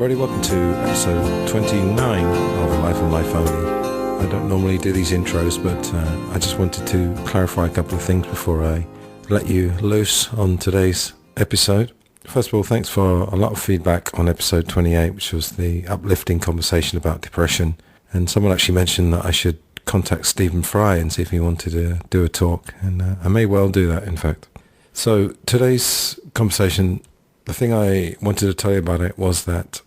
everybody. Welcome to episode 29 of Life and Life Only. I don't normally do these intros, but I just wanted to clarify a couple of things before I let you loose on today's episode. First of all, thanks for a lot of feedback on episode 28, which was the uplifting conversation about depression. And someone actually mentioned that I should contact Stephen Fry and see if he wanted to do a talk. And I may well do that, in fact. So today's conversation, the thing I wanted to tell you about it was that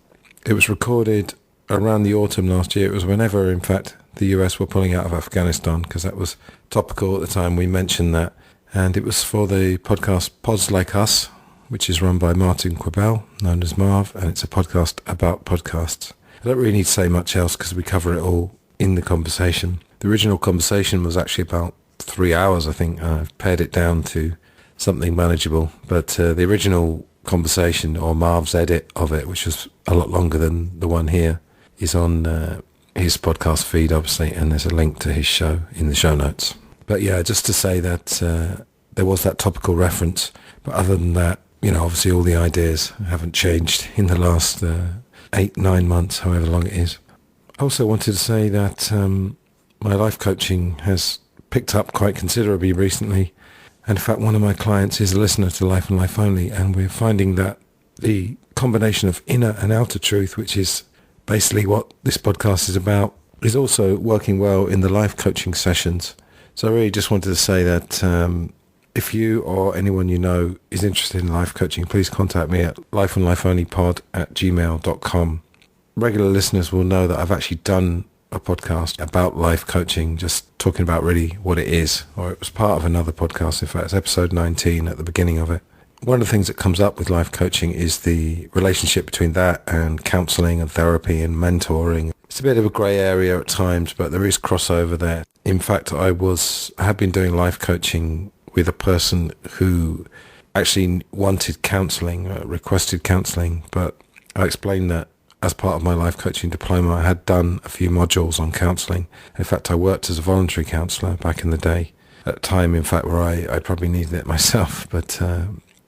it was recorded around the autumn last year. It was whenever, in fact, the US were pulling out of Afghanistan, because that was topical at the time. We mentioned that. And it was for the podcast Pods Like Us, which is run by Marv Quibbell, known as Marv, and it's a podcast about podcasts. I don't really need to say much else because we cover it all in the conversation. The original conversation was actually about 3 hours, I think. I've pared it down to something manageable. But the original conversation, or Marv's edit of it, which was a lot longer than the one here, is on his podcast feed, obviously, and there's a link to his show in the show notes. But yeah, just to say that there was that topical reference. But other than that, you know, obviously all the ideas haven't changed in the last 8-9 months, however long it is. I also wanted to say that my life coaching has picked up quite considerably recently. And in fact, one of my clients is a listener to Life and Life Only, and we're finding that the combination of inner and outer truth, which is basically what this podcast is about, is also working well in the life coaching sessions. So I really just wanted to say that if you or anyone you know is interested in life coaching, please contact me at lifeandlifeonlypod@gmail.com. Regular listeners will know that I've actually done a podcast about life coaching, just talking about really what it is, or it was part of another podcast. In fact, it's episode 19 at the beginning of it. One of the things that comes up with life coaching is the relationship between that and counselling and therapy and mentoring. It's a bit of a grey area at times, but there is crossover there. In fact, I have been doing life coaching with a person who actually wanted counselling, requested counselling, but I explained that as part of my life coaching diploma, I had done a few modules on counselling. In fact, I worked as a voluntary counsellor back in the day, at a time, in fact, where I probably needed it myself. But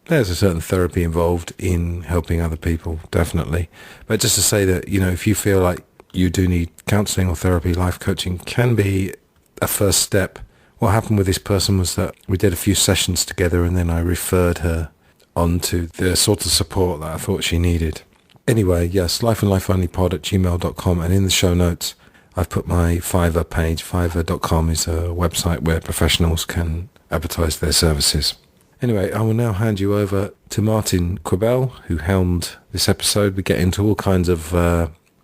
there's a certain therapy involved in helping other people, definitely. But just to say that, you know, if you feel like you do need counselling or therapy, life coaching can be a first step. What happened with this person was that we did a few sessions together, and then I referred her on to the sort of support that I thought she needed. Anyway, yes, lifeandlifeonlypod@gmail.com, and in the show notes, I've put my Fiverr page. Fiverr.com is a website where professionals can advertise their services. Anyway, I will now hand you over to Marv Quibbell, who helmed this episode. We get into all kinds of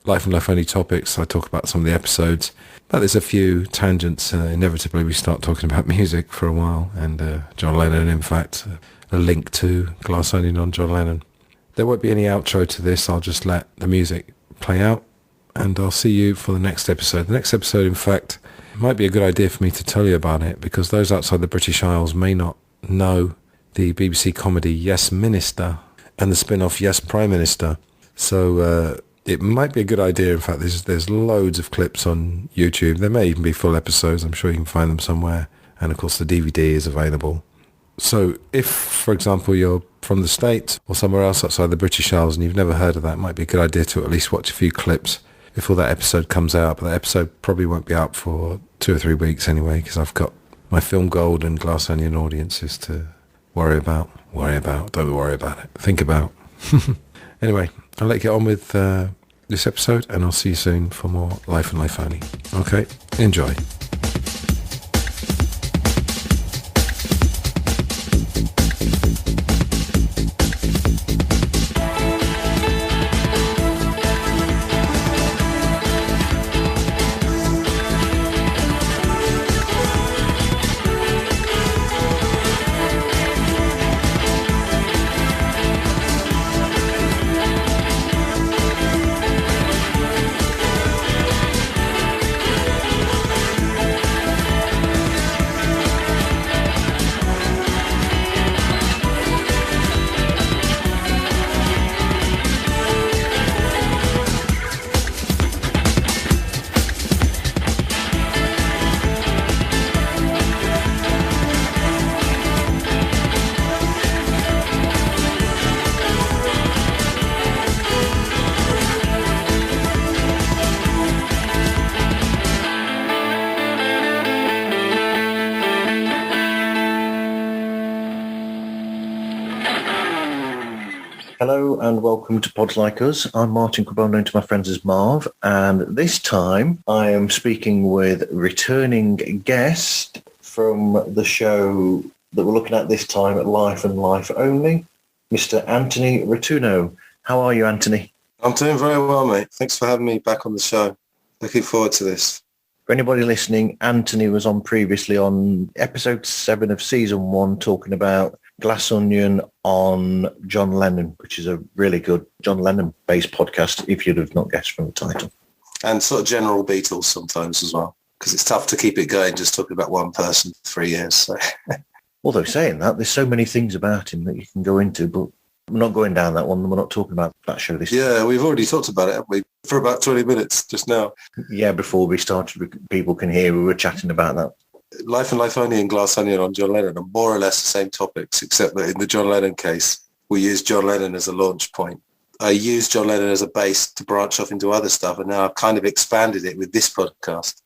Life and Life Only topics. I talk about some of the episodes, but there's a few tangents. Inevitably, we start talking about music for a while, and John Lennon, in fact, a link to Glass Onion on John Lennon. There won't be any outro to this. I'll just let the music play out, and I'll see you for the next episode. The next episode, in fact, it might be a good idea for me to tell you about it, because those outside the British Isles may not know the BBC comedy Yes Minister and the spin-off Yes Prime Minister. So it might be a good idea. In fact, there's loads of clips on YouTube. There may even be full episodes. I'm sure you can find them somewhere. And of course, the DVD is available. So if, for example, you're from the States or somewhere else outside the British Isles and you've never heard of that, it might be a good idea to at least watch a few clips before that episode comes out. But that episode probably won't be out for 2 or 3 weeks anyway, because I've got my Film Gold and Glass Onion audiences to worry about. Don't worry about it. Think about. Anyway, I'll let you get on with this episode, and I'll see you soon for more Life and Life Only. Okay, enjoy. Hello and welcome to Pods Like Us. I'm Martin Quibbell, known to my friends as Marv, and this time I am speaking with returning guest from the show that we're looking at this time at Life and Life Only, Mr. Antony Rotunno. How are you, Antony? I'm doing very well, mate. Thanks for having me back on the show. Looking forward to this. For anybody listening, Antony was on previously on episode 7 of season 1 talking about Glass Onion on John Lennon, which is a really good John Lennon-based podcast, if you'd have not guessed from the title. And sort of general Beatles sometimes as well, because it's tough to keep it going just talking about one person for 3 years. So. Although saying that, there's so many things about him that you can go into, but we're not going down that one. We're not talking about that show this time. Yeah, we've already talked about it, haven't we? For about 20 minutes just now. Yeah, before we started, people can hear we were chatting about that. Life and Life Only and Glass Onion on John Lennon are more or less the same topics, except that in the John Lennon case, we use John Lennon as a launch point. I used John Lennon as a base to branch off into other stuff, and now I've kind of expanded it with this podcast.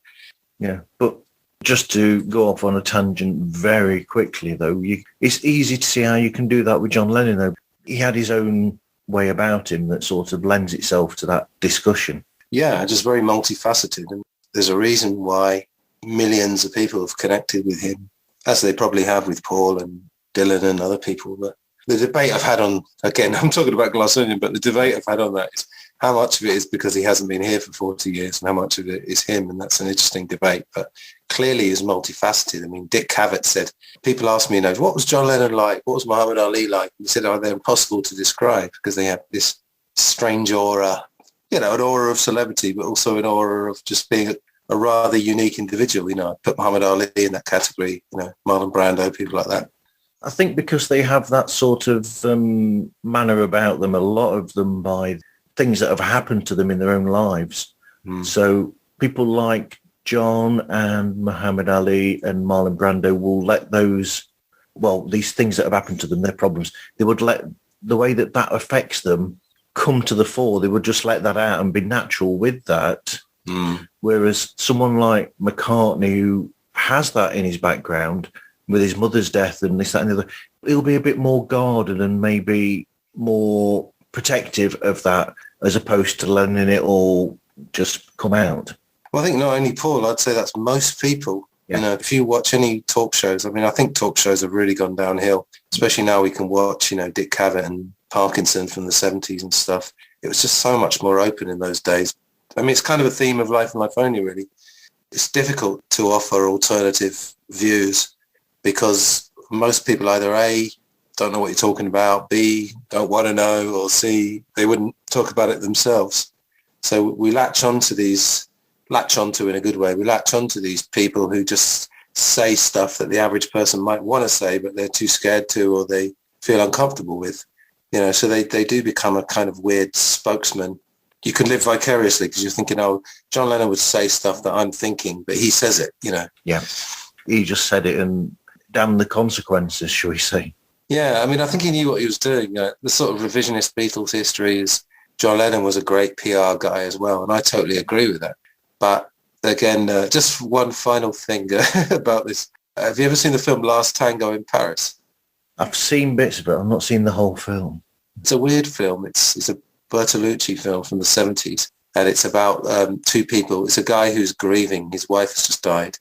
Yeah, but just to go off on a tangent very quickly, though, it's easy to see how you can do that with John Lennon, though. He had his own way about him that sort of lends itself to that discussion. Yeah, just very multifaceted, and there's a reason why millions of people have connected with him, as they probably have with Paul and Dylan and other people. But the debate I've had on, again, I'm talking about Glass Onion, but the debate I've had on that is how much of it is because he hasn't been here for 40 years and how much of it is him, and that's an interesting debate. But clearly he's multifaceted. I mean, Dick Cavett said, people ask me, what was John Lennon like? What was Muhammad Ali like? And he said, they're impossible to describe because they have this strange aura, an aura of celebrity, but also an aura of just being a rather unique individual. I put Muhammad Ali in that category, Marlon Brando, people like that. I think because they have that sort of manner about them, a lot of them by things that have happened to them in their own lives. So people like John and Muhammad Ali and Marlon Brando will let these things that have happened to them, their problems, they would let the way that affects them come to the fore. They would just let that out and be natural with that. Whereas someone like McCartney, who has that in his background with his mother's death and this, that and the other, he'll be a bit more guarded and maybe more protective of that as opposed to letting it all just come out. Well, I think not only Paul, I'd say that's most people. Yeah. If you watch any talk shows, I think talk shows have really gone downhill, especially now we can watch, Dick Cavett and Parkinson from the 70s and stuff. It was just so much more open in those days. It's kind of a theme of Life and Life Only, really. It's difficult to offer alternative views because most people either A, don't know what you're talking about, B, don't want to know, or C, they wouldn't talk about it themselves. So we latch onto in a good way, we latch onto these people who just say stuff that the average person might want to say, but they're too scared to, or they feel uncomfortable with. So they do become a kind of weird spokesman. You can live vicariously because you're thinking, John Lennon would say stuff that I'm thinking, but he says it, Yeah, he just said it and damn the consequences, shall we say. Yeah, I think he knew what he was doing. The sort of revisionist Beatles history is John Lennon was a great PR guy as well, and I totally agree with that. But again, just one final thing about this. Have you ever seen the film Last Tango in Paris? I've seen bits of it. I've not seen the whole film. It's a weird film. It's a Bertolucci film from the 70s, and it's about two people. It's a guy who's grieving. His wife has just died,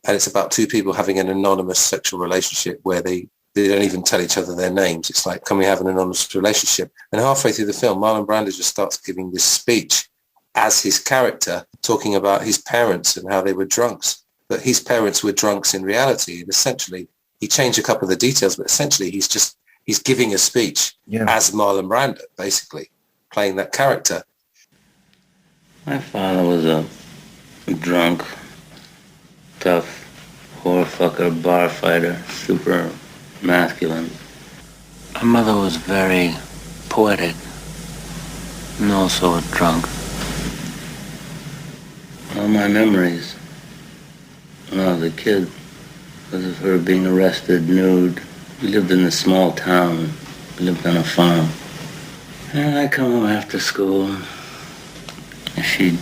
and it's about two people having an anonymous sexual relationship where they don't even tell each other their names. It's like, can we have an anonymous relationship? And halfway through the film, Marlon Brando just starts giving this speech as his character, talking about his parents and how they were drunks. But his parents were drunks in reality, and essentially he changed a couple of the details, but essentially he's giving a speech as Marlon Brando, basically playing that character. My father was a drunk, tough, whore fucker, bar fighter, super masculine. My mother was very poetic and also a drunk. All my memories when I was a kid was of her being arrested nude. We lived in a small town. We lived on a farm. And I'd come home after school and she'd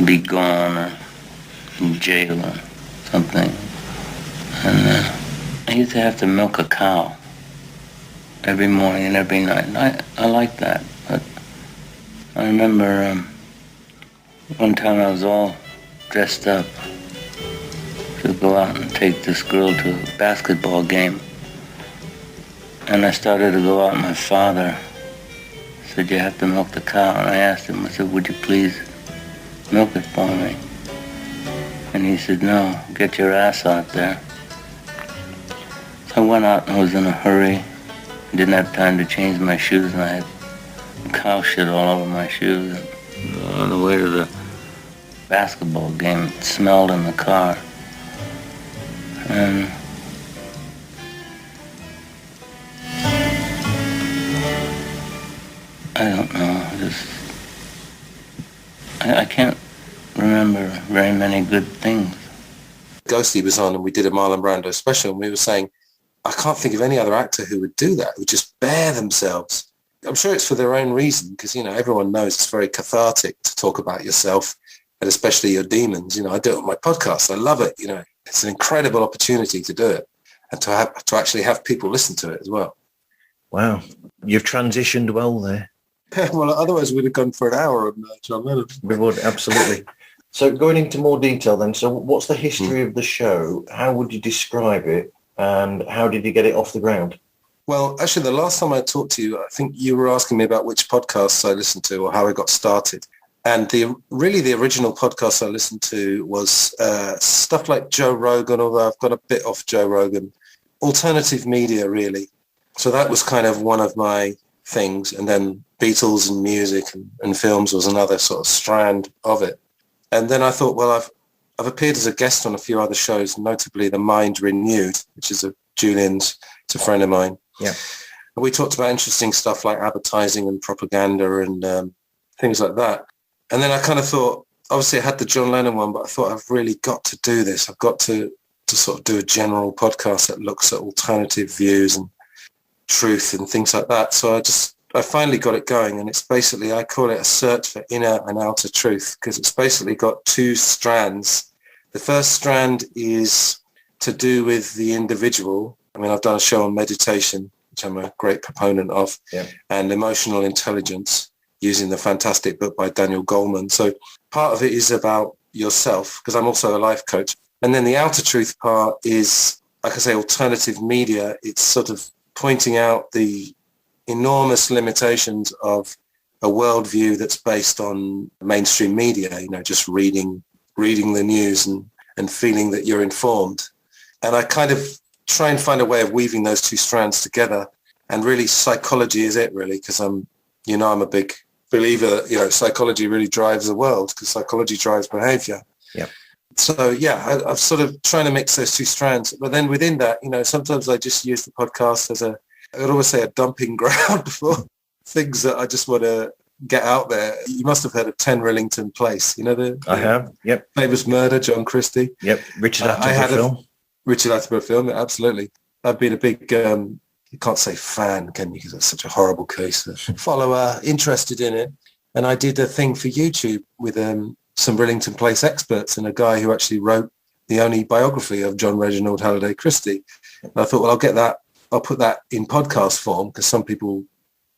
be gone or in jail or something. And I used to have to milk a cow every morning and every night. And I like that. But I remember one time I was all dressed up to go out and take this girl to a basketball game. And I started to go out, and my father said, "You have to milk the cow." And I asked him, I said, "Would you please milk it for me?" And he said, "No, get your ass out there." So I went out and I was in a hurry. I didn't have time to change my shoes, and I had cow shit all over my shoes. And on the way to the basketball game, it smelled in the car. And I don't know, I can't remember very many good things. Ghosty was on and we did a Marlon Brando special, and we were saying, I can't think of any other actor who would do that, who would just bare themselves. I'm sure it's for their own reason, because, everyone knows it's very cathartic to talk about yourself, and especially your demons. I do it on my podcast. I love it. It's an incredible opportunity to do it, and to actually have people listen to it as well. Wow. You've transitioned well there. Well, otherwise we'd have gone for an hour on John Lennon. We would, absolutely. So going into more detail then, so what's the history of the show? How would you describe it? And how did you get it off the ground? Well, actually, the last time I talked to you, I think you were asking me about which podcasts I listened to or how I got started. And the original podcast I listened to was stuff like Joe Rogan, although I've got a bit off Joe Rogan. Alternative media, really. So that was kind of one of my things. And then Beatles and music and films was another sort of strand of it. And then I thought, well, I've appeared as a guest on a few other shows, notably The Mind Renewed, which is Julian's, it's a friend of mine. Yeah. And we talked about interesting stuff like advertising and propaganda and things like that. And then I kind of thought, obviously I had the John Lennon one, but I thought I've really got to do this. I've got to sort of do a general podcast that looks at alternative views and truth and things like that. So I finally got it going, and it's basically, I call it a search for inner and outer truth, because it's basically got two strands. The first strand is to do with the individual. I mean, I've done a show on meditation, which I'm a great proponent of, and emotional intelligence, using the fantastic book by Daniel Goleman. So part of it is about yourself, because I'm also a life coach. And then the outer truth part is, like I say, alternative media. It's sort of pointing out the enormous limitations of a worldview that's based on mainstream media, just reading the news and feeling that you're informed. And I kind of try and find a way of weaving those two strands together. And really psychology is it, really, because I'm a big believer that, psychology really drives the world, because psychology drives behavior. Yeah. So, I'm sort of trying to mix those two strands. But then within that, sometimes I just use the podcast as I would always say a dumping ground for things that I just want to get out there. You must have heard of 10 Rillington Place. I have, yep. Famous murder, John Christie. Yep, Richard Attenborough film. Richard Attenborough film, absolutely. I've been a big, you can't say fan, can you? Because that's such a horrible case. Follower, interested in it. And I did a thing for YouTube with some Rillington Place experts and a guy who actually wrote the only biography of John Reginald Halliday Christie. And I thought, well, I'll put that in podcast form, because some people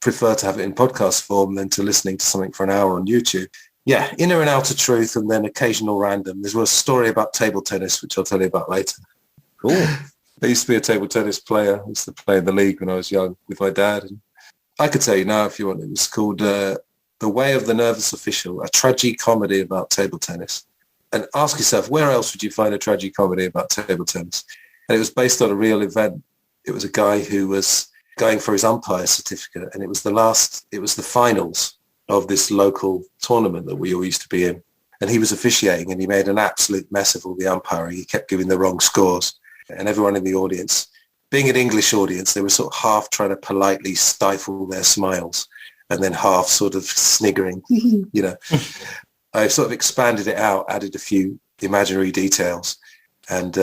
prefer to have it in podcast form than to listening to something for an hour on YouTube. Yeah, inner and outer truth, and then occasional random. There was a story about table tennis, which I'll tell you about later. Cool. I used to be a table tennis player. I used to play in the league when I was young with my dad. And I could tell you now if you want. It was called The Way of the Nervous Official, a tragicomedy about table tennis. And ask yourself, where else would you find a tragicomedy about table tennis? And it was based on a real event. It was a guy who was going for his umpire certificate, and it was the finals of this local tournament that we all used to be in. And he was officiating, and he made an absolute mess of all the umpiring. He kept giving the wrong scores. And everyone in the audience, being an English audience, they were sort of half trying to politely stifle their smiles and then half sort of sniggering, I sort of expanded it out, added a few imaginary details, and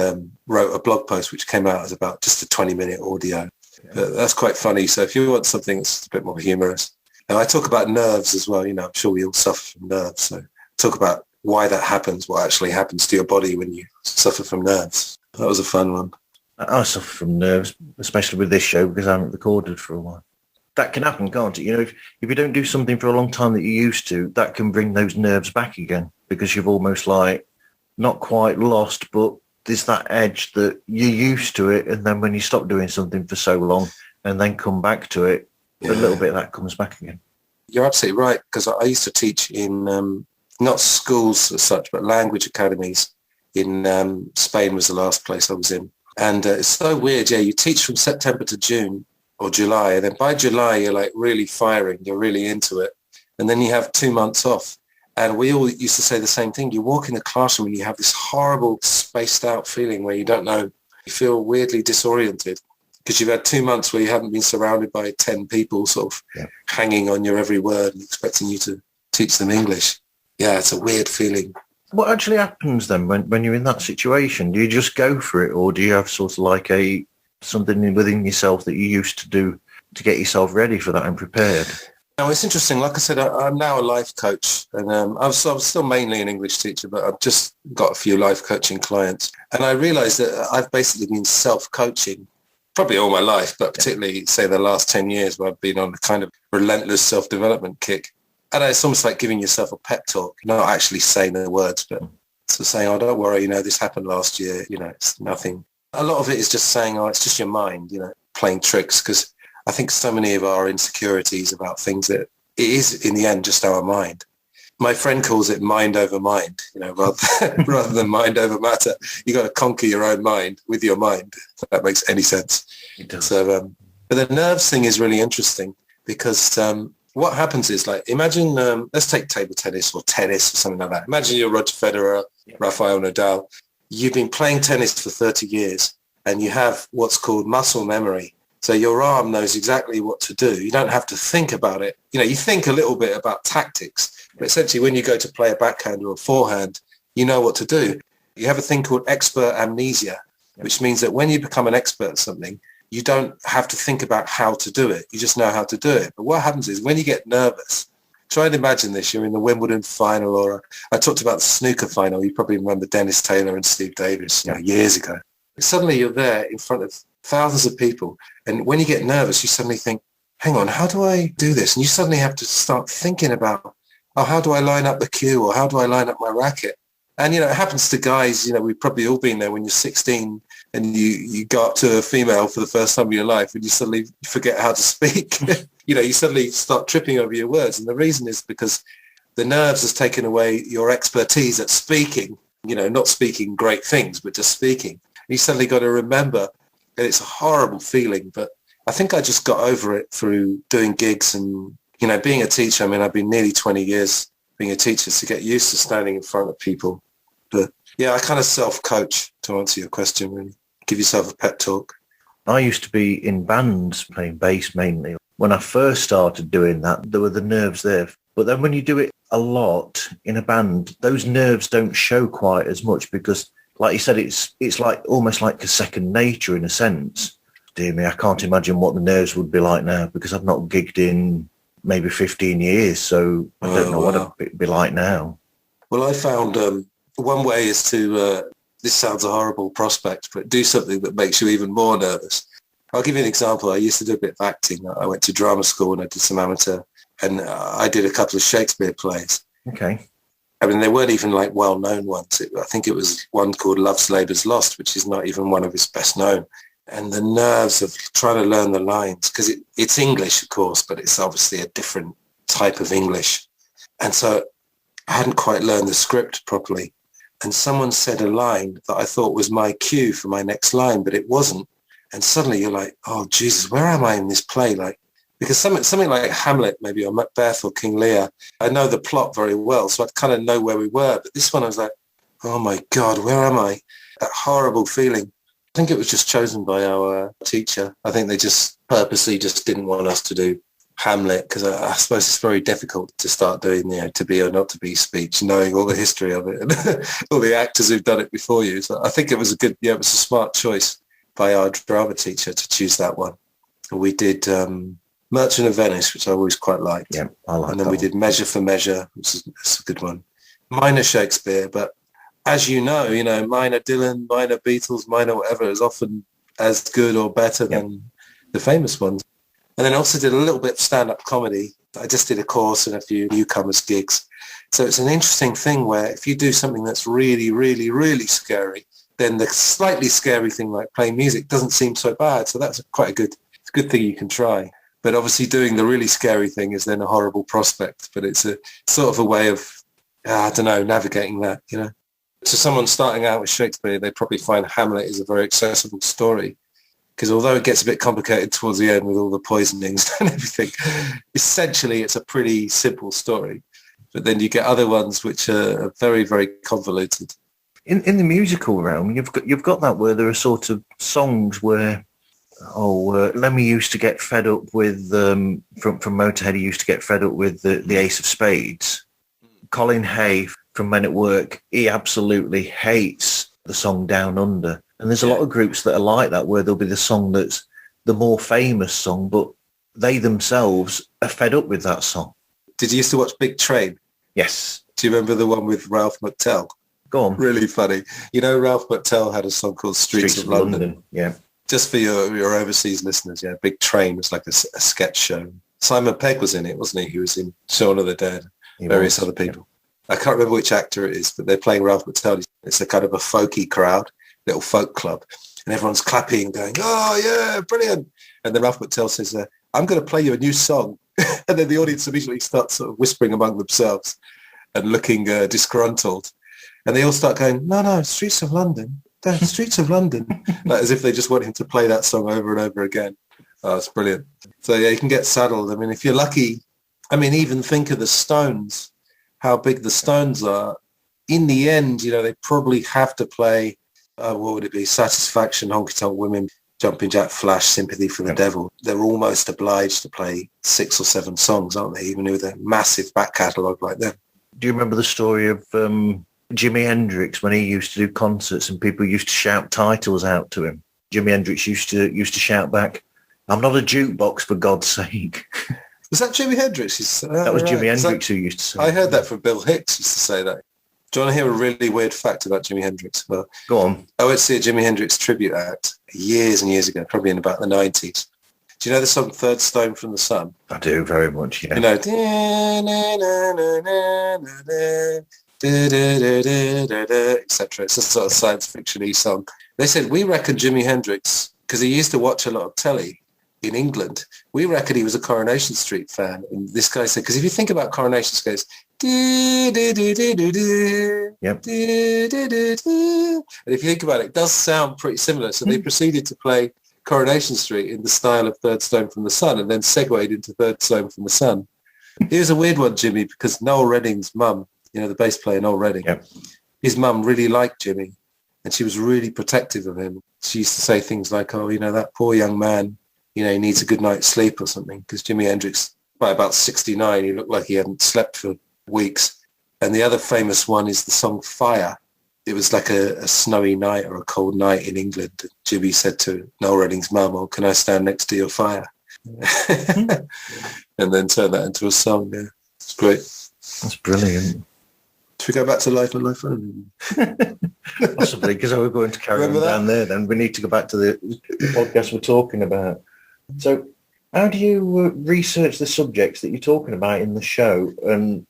wrote a blog post which came out as about just a 20-minute audio. That's quite funny. So if you want something that's a bit more humorous. And I talk about nerves as well. I'm sure we all suffer from nerves. So talk about why that happens, what actually happens to your body when you suffer from nerves. That was a fun one. I suffer from nerves, especially with this show, because I haven't recorded for a while. That can happen, can't it? You know, if you don't do something for a long time that you used to, that can bring those nerves back again because you've almost like not quite lost, but there's that edge that you're used to it. And then when you stop doing something for so long and then come back to it, a little bit of that comes back again. You're absolutely right, because I used to teach in not schools as such, but language academies in Spain was the last place I was in. And it's so weird. Yeah, you teach from September to June or July. And then by July, you're like really firing. You're really into it. And then you have 2 months off. And we all used to say the same thing. You walk in the classroom and you have this horrible spaced out feeling where you don't know. You feel weirdly disoriented because you've had 2 months where you haven't been surrounded by 10 people sort of hanging on your every word and expecting you to teach them English. Yeah, it's a weird feeling. What actually happens then when you're in that situation? Do you just go for it, or do you have sort of like something within yourself that you used to do to get yourself ready for that and prepared? No, it's interesting. Like I said, I'm now a life coach, and I was still mainly an English teacher, but I've just got a few life coaching clients. And I realized that I've basically been self-coaching probably all my life, but particularly, say, the last 10 years where I've been on a kind of relentless self-development kick. And it's almost like giving yourself a pep talk, not actually saying the words, but sort of saying, oh, don't worry, you know, this happened last year, you know, it's nothing. A lot of it is just saying, oh, it's just your mind, you know, playing tricks, because I think so many of our insecurities about things that it is in the end just our mind. My friend calls it mind over mind, you know, rather than mind over matter. You got to conquer your own mind with your mind, if that makes any sense. It does. So, but the nerves thing is really interesting because what happens is, like, imagine, let's take table tennis or tennis or something like that. Imagine you're Roger Federer, Rafael Nadal. You've been playing tennis for 30 years and you have what's called muscle memory. So your arm knows exactly what to do. You don't have to think about it. You know, you think a little bit about tactics, but essentially when you go to play a backhand or a forehand, you know what to do. You have a thing called expert amnesia, which means that when you become an expert at something, you don't have to think about how to do it. You just know how to do it. But what happens is when you get nervous, try and imagine this. You're in the Wimbledon final, or I talked about the snooker final. You probably remember Dennis Taylor and Steve Davis, you know, years ago. Suddenly you're there in front of thousands of people. And when you get nervous, you suddenly think, hang on, how do I do this? And you suddenly have to start thinking about, oh, how do I line up the cue, or how do I line up my racket? And, you know, it happens to guys, you know, we've probably all been there when you're 16 and you go up to a female for the first time in your life and you suddenly forget how to speak. You know, you suddenly start tripping over your words. And the reason is because the nerves has taken away your expertise at speaking, you know, not speaking great things, but just speaking. And you suddenly got to remember, and it's a horrible feeling, but I think I just got over it through doing gigs and, you know, being a teacher. I mean, I've been nearly 20 years being a teacher to get used to standing in front of people. But yeah, I kind of self-coach, to answer your question, really. Give yourself a pep talk. I used to be in bands playing bass mainly. When I first started doing that, there were the nerves there. But then when you do it a lot in a band, those nerves don't show quite as much because, like you said, it's like almost like a second nature in a sense. Dear me, I can't imagine what the nerves would be like now because I've not gigged in maybe 15 years, so I don't know what it'd be like now. Well, I found one way is to, this sounds a horrible prospect, but do something that makes you even more nervous. I'll give you an example. I used to do a bit of acting. I went to drama school and I did some amateur, and I did a couple of Shakespeare plays. Okay. I mean, they weren't even like well-known ones. I think it was one called Love's Labour's Lost, which is not even one of his best known. And the nerves of trying to learn the lines, because it's English, of course, but it's obviously a different type of English. And so I hadn't quite learned the script properly. And someone said a line that I thought was my cue for my next line, but it wasn't. And suddenly you're like, oh, Jesus, where am I in this play? Like, because something like Hamlet, maybe, or Macbeth or King Lear, I know the plot very well, so I kind of know where we were. But this one, I was like, oh, my God, where am I? That horrible feeling. I think it was just chosen by our teacher. I think they just purposely just didn't want us to do Hamlet, because I suppose it's very difficult to start doing, you know, to be or not to be speech, knowing all the history of it and all the actors who've done it before you. So I think it was it was a smart choice by our drama teacher to choose that one. And we did Merchant of Venice, which I always quite liked. Yeah, I like that. And then we did Measure for Measure, which is a good one. Minor Shakespeare, but as you know, minor Dylan, minor Beatles, minor whatever is often as good or better than the famous ones. And then I also did a little bit of stand-up comedy. I just did a course and a few newcomers gigs. So it's an interesting thing where if you do something that's really, really, really scary, then the slightly scary thing like playing music doesn't seem so bad. So that's quite a good thing you can try. But obviously doing the really scary thing is then a horrible prospect. But it's a sort of a way of, I don't know, navigating that, you know. To someone starting out with Shakespeare, they probably find Hamlet is a very accessible story. Because although it gets a bit complicated towards the end with all the poisonings and everything, essentially it's a pretty simple story. But then you get other ones which are very, very convoluted. In the musical realm, you've got that where there are sort of songs where, Lemmy used to get fed up with, from Motorhead, he used to get fed up with the Ace of Spades. Colin Hay from Men at Work, he absolutely hates the song Down Under. And there's a lot of groups that are like that, where there'll be the song that's the more famous song, but they themselves are fed up with that song. Did you used to watch Big Train? Yes. Do you remember the one with Ralph McTell? Go on. Really funny. You know, Ralph McTell had a song called Streets of London. Yeah. Just for your overseas listeners, yeah, Big Train was like a sketch show. Simon Pegg was in it, wasn't he? He was in Shaun of the Dead, various other people. Yeah. I can't remember which actor it is, but they're playing Ralph McTell. It's a kind of a folky crowd, little folk club, and everyone's clapping and going, oh, yeah, brilliant. And then Ralph McTell says, I'm going to play you a new song. And then the audience immediately starts sort of whispering among themselves and looking disgruntled. And they all start going, no, Streets of London, the Streets of London, like, as if they just want him to play that song over and over again. Oh, it's brilliant. So, yeah, you can get saddled. I mean, if you're lucky, I mean, even think of the Stones, how big the Stones are. In the end, you know, they probably have to play, what would it be, Satisfaction, Honky Tonk Women, Jumping Jack Flash, Sympathy for the Devil. They're almost obliged to play 6 or 7 songs, aren't they, even with a massive back catalogue like that. Do you remember the story of Jimi Hendrix when he used to do concerts and people used to shout titles out to him? Jimi Hendrix used to shout back, I'm not a jukebox, for God's sake. Was that Jimi Hendrix? That was Jimi Hendrix who used to say I heard that from Bill Hicks used to say that. Do you want to hear a really weird fact about Jimi Hendrix? Well, go on. I went to see a Jimi Hendrix tribute act years and years ago, probably in about the 90s. Do you know the song Third Stone from the Sun? I do, very much, yeah. You know, etc. It's a sort of science fiction-y song. They said, we reckon Jimi Hendrix, because he used to watch a lot of telly in England, we reckon he was a Coronation Street fan. And this guy said, because if you think about Coronation Street, yep. And if you think about it, it does sound pretty similar. So they proceeded to play Coronation Street in the style of Third Stone from the Sun and then segued into Third Stone from the Sun. Here's a weird one, Jimmy, because Noel Redding's mum, you know, the bass player Noel Redding, his mum really liked Jimmy and she was really protective of him. She used to say things like, oh, you know, that poor young man, you know, he needs a good night's sleep or something, because Jimi Hendrix, by about 69, he looked like he hadn't slept for weeks. And the other famous one is the song Fire. It was like a snowy night or a cold night in England. Jimmy said to Noel Redding's mum, oh, can I stand next to your fire? And then turn that into a song. Yeah, it's great. That's brilliant. Should we go back to Life and Life Only? Possibly, because we're going to carry on down there then. We need to go back to the podcast we're talking about. So how do you research the subjects that you're talking about in the show, and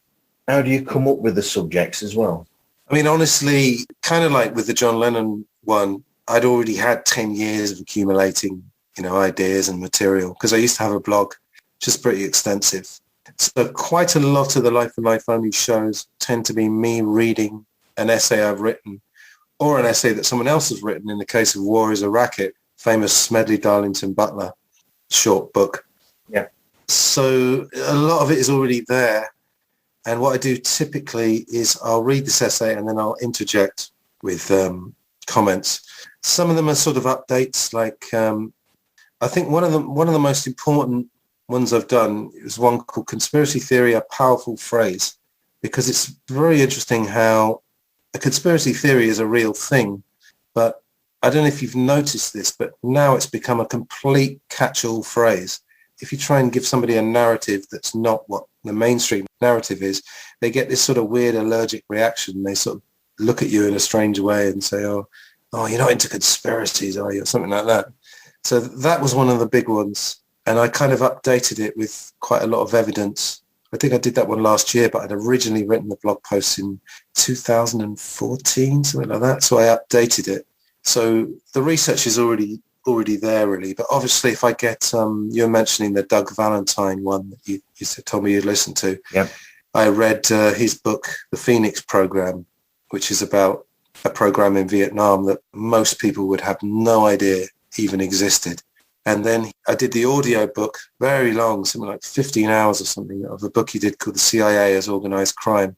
how do you come up with the subjects as well? I mean, honestly, kind of like with the John Lennon one, I'd already had 10 years of accumulating, you know, ideas and material, because I used to have a blog, which is pretty extensive. So quite a lot of the Life and Life Only shows tend to be me reading an essay I've written or an essay that someone else has written. In the case of War is a Racket, famous Smedley Darlington Butler short book. Yeah. So a lot of it is already there. And what I do typically is I'll read this essay and then I'll interject with comments. Some of them are sort of updates. Like I think one of the most important ones I've done is one called Conspiracy Theory, a Powerful Phrase, because it's very interesting how a conspiracy theory is a real thing. But I don't know if you've noticed this, but now it's become a complete catch-all phrase. If you try and give somebody a narrative that's not what the mainstream narrative is, they get this sort of weird allergic reaction. They sort of look at you in a strange way and say, oh, oh, you're not into conspiracies, are you? Or something like that. So that was one of the big ones. And I kind of updated it with quite a lot of evidence. I think I did that one last year, but I'd originally written the blog post in 2014, something like that. So I updated it. So the research is already there, really. But obviously, if I get, you're mentioning the Doug Valentine one that you told me you'd listen to. Yep. I read his book, The Phoenix Program, which is about a program in Vietnam that most people would have no idea even existed. And then I did the audio book, very long, something like 15 hours or something, of a book he did called The CIA as Organized Crime,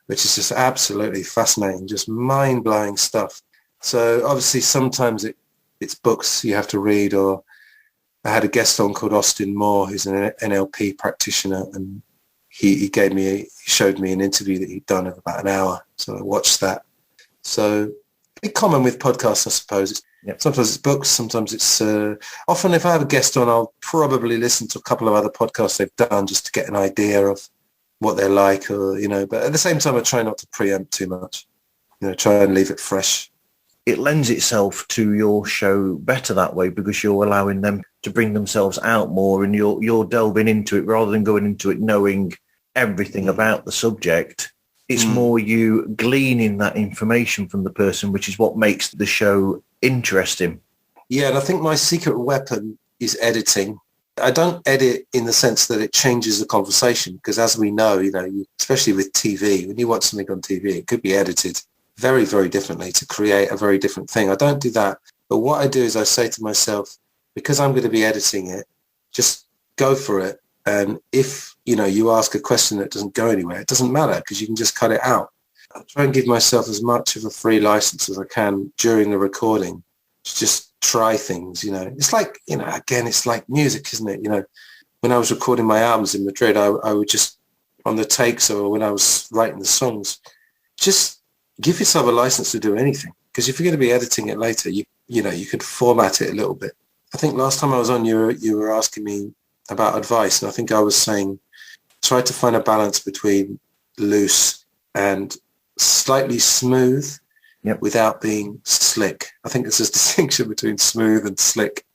which is just absolutely fascinating, just mind-blowing stuff. So obviously sometimes it's books you have to read, or I had a guest on called Austin Moore, who's an NLP practitioner, and he showed me an interview that he'd done of about an hour. So I watched that. So it's common with podcasts, I suppose. Yep. Sometimes it's books, sometimes it's often if I have a guest on, I'll probably listen to a couple of other podcasts they've done just to get an idea of what they're like, or, but at the same time I try not to preempt too much, try and leave it fresh. It lends itself to your show better that way, because you're allowing them to bring themselves out more, and you're delving into it rather than going into it knowing everything about the subject. It's more you gleaning that information from the person, which is what makes the show interesting. Yeah, and I think my secret weapon is editing. I don't edit in the sense that it changes the conversation, because as we know, especially with TV, when you watch something on TV, it could be edited very, very differently to create a very different thing. I don't do that. But what I do is I say to myself, because I'm going to be editing it, just go for it. And if, you ask a question that doesn't go anywhere, it doesn't matter, because you can just cut it out. I try and give myself as much of a free license as I can during the recording to just try things, It's like, again, it's like music, isn't it? When I was recording my albums in Madrid, I would just, on the takes or when I was writing the songs, just give yourself a license to do anything. Because if you're going to be editing it later, you could format it a little bit. I think last time I was on, you were asking me about advice, and I think I was saying, try to find a balance between loose and slightly smooth, without being slick. I think there's a distinction between smooth and slick.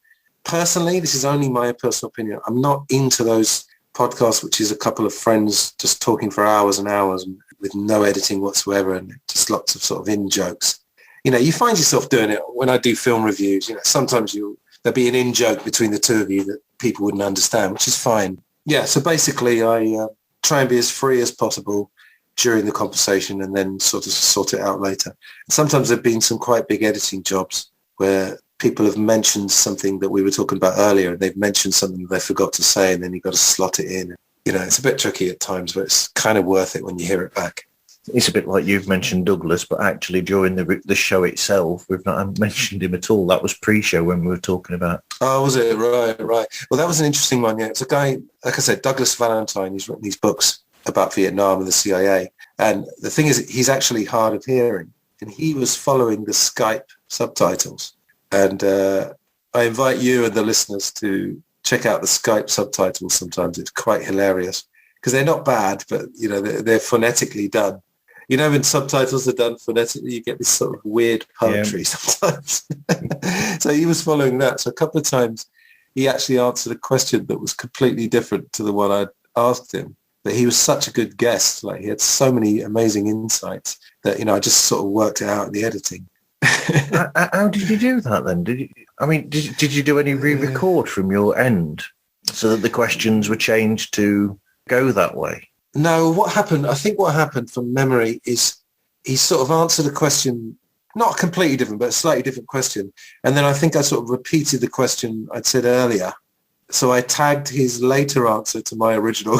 Personally, this is only my personal opinion. I'm not into those podcasts, which is a couple of friends just talking for hours and hours and with no editing whatsoever, and just lots of sort of in-jokes. You find yourself doing it when I do film reviews. Sometimes there'll be an in-joke between the two of you that people wouldn't understand, which is fine. Yeah, so basically I try and be as free as possible during the conversation and then sort of sort it out later. Sometimes there have been some quite big editing jobs where people have mentioned something that we were talking about earlier, and they've mentioned something that they forgot to say, and then you've got to slot it in. It's a bit tricky at times, but it's kind of worth it when you hear it back. It's a bit like you've mentioned Douglas, but actually during the show itself, we've not mentioned him at all. That was pre-show when we were talking about. Oh, was it? Right. Well, that was an interesting one, yeah. It's a guy, like I said, Douglas Valentine. He's written these books about Vietnam and the CIA. And the thing is, he's actually hard of hearing. And he was following the Skype subtitles. And I invite you and the listeners to check out the Skype subtitles sometimes. It's quite hilarious because they're not bad, but, they're phonetically done. When subtitles are done phonetically, you get this sort of weird poetry sometimes. So he was following that. So a couple of times he actually answered a question that was completely different to the one I'd asked him. But he was such a good guest. Like, he had so many amazing insights that, I just sort of worked it out in the editing. How did you do that then? Did you do any re-record from your end so that the questions were changed to go that way? No, I think what happened from memory is he sort of answered a question, not completely different, but a slightly different question. And then I think I sort of repeated the question I'd said earlier. So I tagged his later answer to my original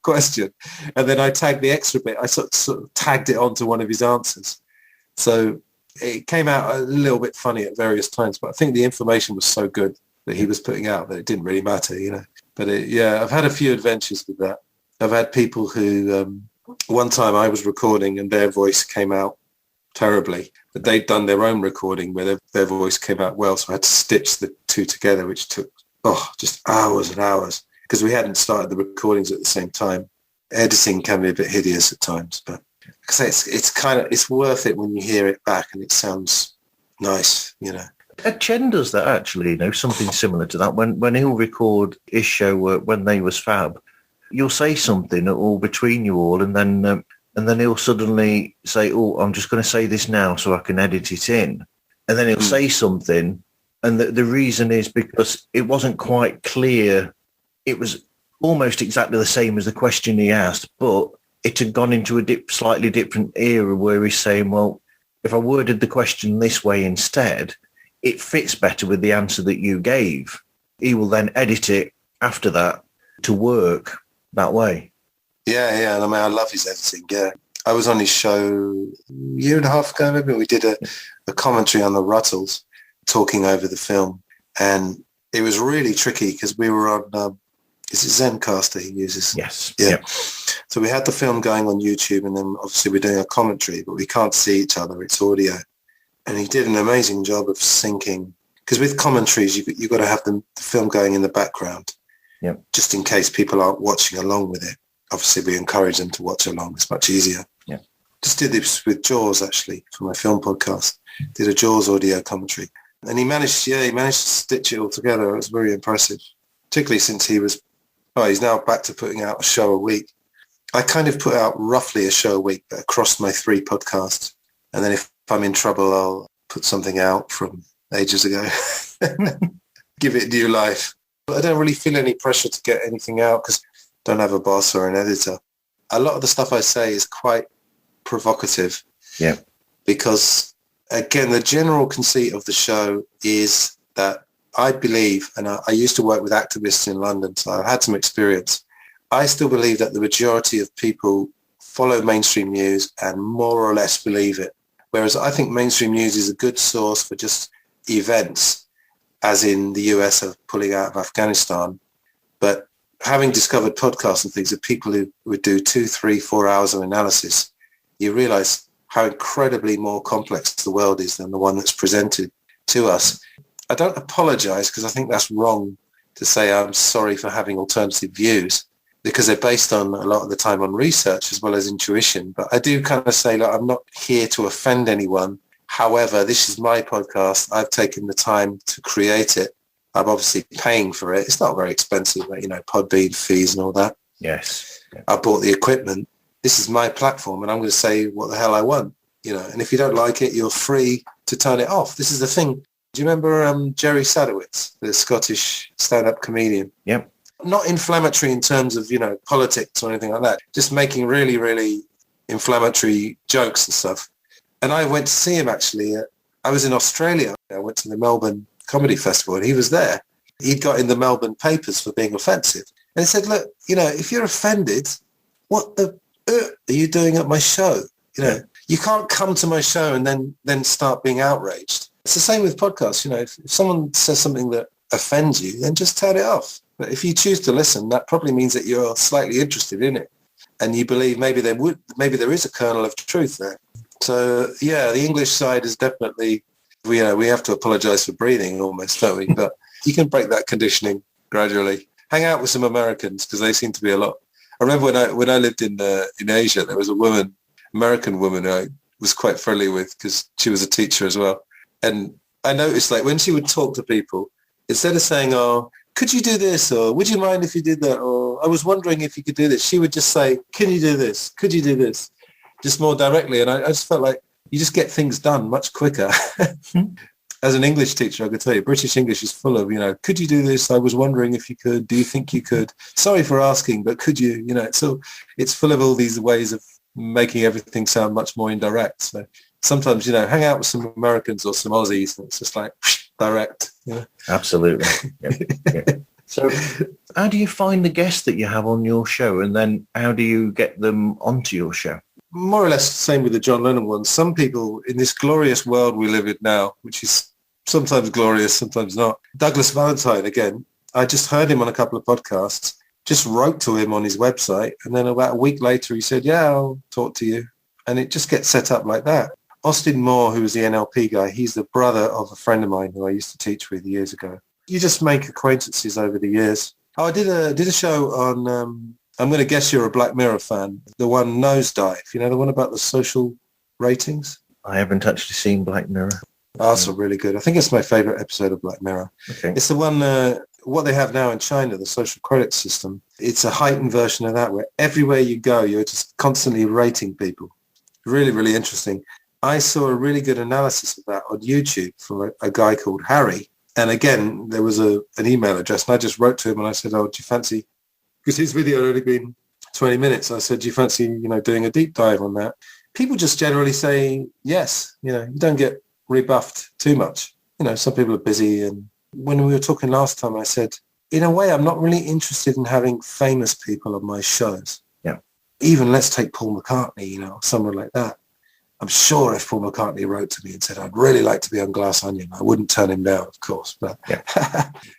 question. And then I tagged the extra bit. I sort of tagged it onto one of his answers. So it came out a little bit funny at various times, but I think the information was so good that he was putting out that it didn't really matter, But I've had a few adventures with that. I've had people who, one time I was recording and their voice came out terribly, but they'd done their own recording where their voice came out well. So I had to stitch the two together, which took, just hours and hours because we hadn't started the recordings at the same time. Editing can be a bit hideous at times, but like I say, it's worth it when you hear it back and it sounds, nice, Ed Chen does that actually, something similar to that. When he'll record his show when they was Fab, you'll say something all between you all, and then he'll suddenly say, "Oh, I'm just going to say this now so I can edit it in," and then he'll say something, and the reason is because it wasn't quite clear. It was almost exactly the same as the question he asked, but it had gone into a slightly different era where he's saying, "Well, if I worded the question this way instead, it fits better with the answer that you gave." He will then edit it after that to work that way. Yeah. And I love his editing. Yeah. I was on his show a year and a half ago, maybe. We did a commentary on the Rutles, talking over the film. And it was really tricky because we were on, is it Zencaster he uses? Yes. Yeah. Yep. So we had the film going on YouTube, and then obviously we're doing a commentary, but we can't see each other. It's audio. And he did an amazing job of syncing, because with commentaries, you've got to have the film going in the background, just in case people aren't watching along with it. Obviously, we encourage them to watch along. It's much easier. Yeah. Just did this with Jaws, actually, for my film podcast. Did a Jaws audio commentary. And he managed to stitch it all together. It was very impressive, particularly since he's now back to putting out a show a week. I kind of put out roughly a show a week, but across my 3 podcasts. And then if I'm in trouble, I'll put something out from ages ago, give it new life. But I don't really feel any pressure to get anything out because I don't have a boss or an editor. A lot of the stuff I say is quite provocative. Yeah. Because, again, the general conceit of the show is that I believe, and I used to work with activists in London, so I've had some experience. I still believe that the majority of people follow mainstream news and more or less believe it. Whereas I think mainstream news is a good source for just events, as in the US of pulling out of Afghanistan. But having discovered podcasts and things of people who would do 2, 3, 4 hours of analysis, you realize how incredibly more complex the world is than the one that's presented to us. I don't apologize because I think that's wrong to say I'm sorry for having alternative views, because they're based on a lot of the time on research as well as intuition. But I do kind of say, look, I'm not here to offend anyone. However, this is my podcast. I've taken the time to create it. I'm obviously paying for it. It's not very expensive, but, Podbean fees and all that. Yes. Yeah. I bought the equipment. This is my platform, and I'm going to say what the hell I want, And if you don't like it, you're free to turn it off. This is the thing. Do you remember Jerry Sadowitz, the Scottish stand-up comedian? Yep. Not inflammatory in terms of, politics or anything like that, just making really, really inflammatory jokes and stuff. And I went to see him, actually. I was in Australia. I went to the Melbourne Comedy Festival, and he was there. He'd got in the Melbourne papers for being offensive. And he said, look, if you're offended, what the are you doing at my show? You can't come to my show and then start being outraged. It's the same with podcasts. If someone says something that offends you, then just turn it off. But if you choose to listen, that probably means that you're slightly interested in it, and you believe maybe there is a kernel of truth there. So yeah, the English side is definitely, we have to apologize for breathing almost, don't we? But you can break that conditioning gradually. Hang out with some Americans, because they seem to be a lot. I remember when I lived in Asia, there was a American woman who I was quite friendly with because she was a teacher as well. And I noticed, like, when she would talk to people, instead of saying, "Oh, could you do this?" or "Would you mind if you did that?" or "I was wondering if you could do this," she would just say, "Can you do this? Could you do this?" Just more directly. And I just felt like you just get things done much quicker. As an English teacher, I could tell you, British English is full of, "Could you do this? I was wondering if you could. Do you think you could? Sorry for asking, but could you?" So it's full of all these ways of making everything sound much more indirect. So sometimes, hang out with some Americans or some Aussies, and it's just like direct. Absolutely. Yeah. So how do you find the guests that you have on your show, and then how do you get them onto your show? More or less the same with the John Lennon ones. Some people in this glorious world we live in now, which is sometimes glorious, sometimes not. Douglas Valentine, again, I just heard him on a couple of podcasts, just wrote to him on his website, and then about a week later he said, "Yeah, I'll talk to you." And it just gets set up like that. Austin Moore, who was the NLP guy, he's the brother of a friend of mine who I used to teach with years ago. You just make acquaintances over the years. Oh, I did a show on, I'm going to guess you're a Black Mirror fan, the one Nosedive, the one about the social ratings? I haven't actually seen Black Mirror. Also really good. I think it's my favourite episode of Black Mirror. Okay. It's the one, what they have now in China, the social credit system. It's a heightened version of that where everywhere you go, you're just constantly rating people. Really, really interesting. I saw a really good analysis of that on YouTube from a guy called Harry. And again, there was an email address, and I just wrote to him and I said, oh, do you fancy, because his video had only been 20 minutes. I said, do you fancy, doing a deep dive on that? People just generally say yes. You don't get rebuffed too much. Some people are busy. And when we were talking last time, I said, in a way, I'm not really interested in having famous people on my shows. Yeah. Even let's take Paul McCartney, someone like that. I'm sure if Paul McCartney wrote to me and said, I'd really like to be on Glass Onion, I wouldn't turn him down, of course. But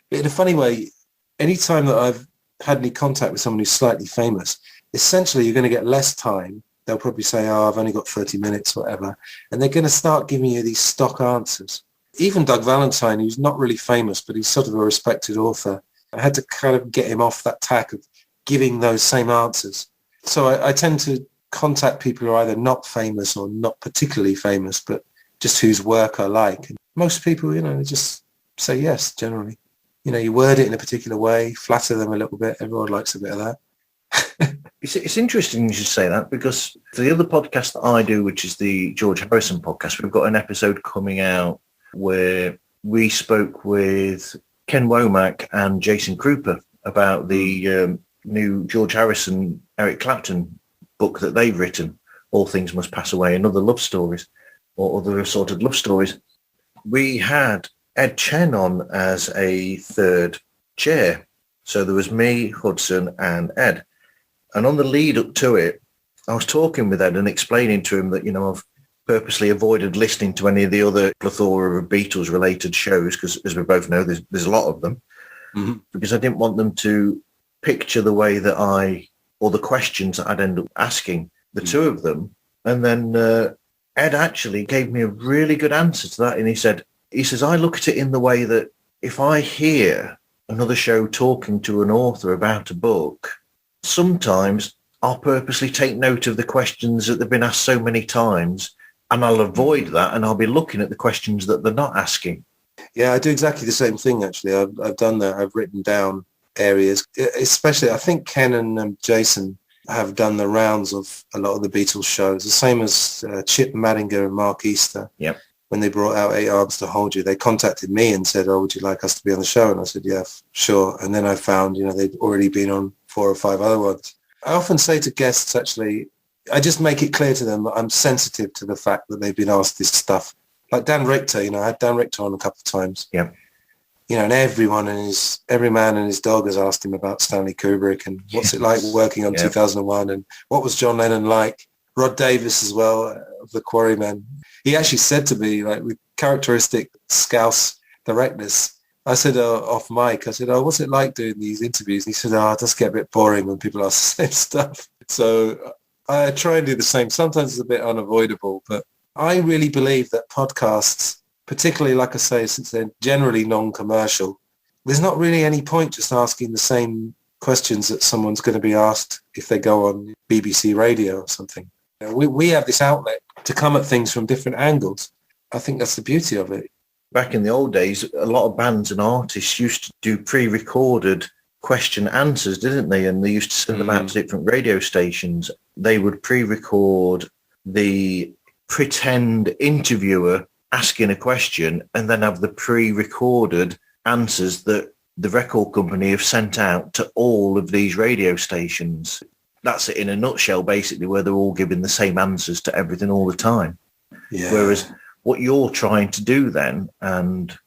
in a funny way, any time that I've had any contact with someone who's slightly famous, essentially you're going to get less time. They'll probably say, oh, I've only got 30 minutes, whatever. And they're going to start giving you these stock answers. Even Doug Valentine, who's not really famous, but he's sort of a respected author, I had to kind of get him off that tack of giving those same answers. So I tend to contact people who are either not famous or not particularly famous, but just whose work I like. And most people, they just say yes, generally. You word it in a particular way, flatter them a little bit. Everyone likes a bit of that. It's interesting you should say that, because for the other podcast that I do, which is the George Harrison podcast, we've got an episode coming out where we spoke with Ken Womack and Jason Krupa about the new George Harrison, Eric Clapton book that they've written, All Things Must Pass Away, and other love stories or other assorted love stories. We had Ed Chen on as a third chair. So there was me, Hudson, and Ed. And on the lead up to it, I was talking with Ed and explaining to him that, I've purposely avoided listening to any of the other plethora of Beatles-related shows, because as we both know, there's a lot of them, because I didn't want them to picture the way that or the questions that I'd end up asking the two of them. And then Ed actually gave me a really good answer to that. And he says, I look at it in the way that if I hear another show talking to an author about a book, sometimes I'll purposely take note of the questions that they've been asked so many times, and I'll avoid that, and I'll be looking at the questions that they're not asking. Yeah, I do exactly the same thing, actually. I've done that. I've written down areas, especially I think Ken and Jason have done the rounds of a lot of the Beatles shows, the same as Chip Madinger and Mark Easter. Yep. When they brought out 8 Arms to Hold You, they contacted me and said, oh, would you like us to be on the show? And I said, yeah, sure. And then I found, they'd already been on 4 or 5 other ones. I often say to guests, actually, I just make it clear to them that I'm sensitive to the fact that they've been asked this stuff. Like Dan Richter, I had Dan Richter on a couple of times. Yeah. And every man and his dog has asked him about Stanley Kubrick and what's it like working on 2001 and what was John Lennon like. Rod Davis as well, of the Quarrymen. He actually said to me, like with characteristic Scouse directness, I said off mic, I said, oh, what's it like doing these interviews? And he said, it does get a bit boring when people ask the same stuff. So I try and do the same. Sometimes it's a bit unavoidable, but I really believe that podcasts, particularly, like I say, since they're generally non-commercial, there's not really any point just asking the same questions that someone's going to be asked if they go on BBC Radio or something. We have this outlet to come at things from different angles. I think that's the beauty of it. Back in the old days, a lot of bands and artists used to do pre-recorded question answers, didn't they? And they used to send them out to different radio stations. They would pre-record the pretend interviewer asking a question and then have the pre-recorded answers that the record company have sent out to all of these radio stations. That's it in a nutshell, basically, where they're all giving the same answers to everything all the time. Yeah. Whereas what you're trying to do then, and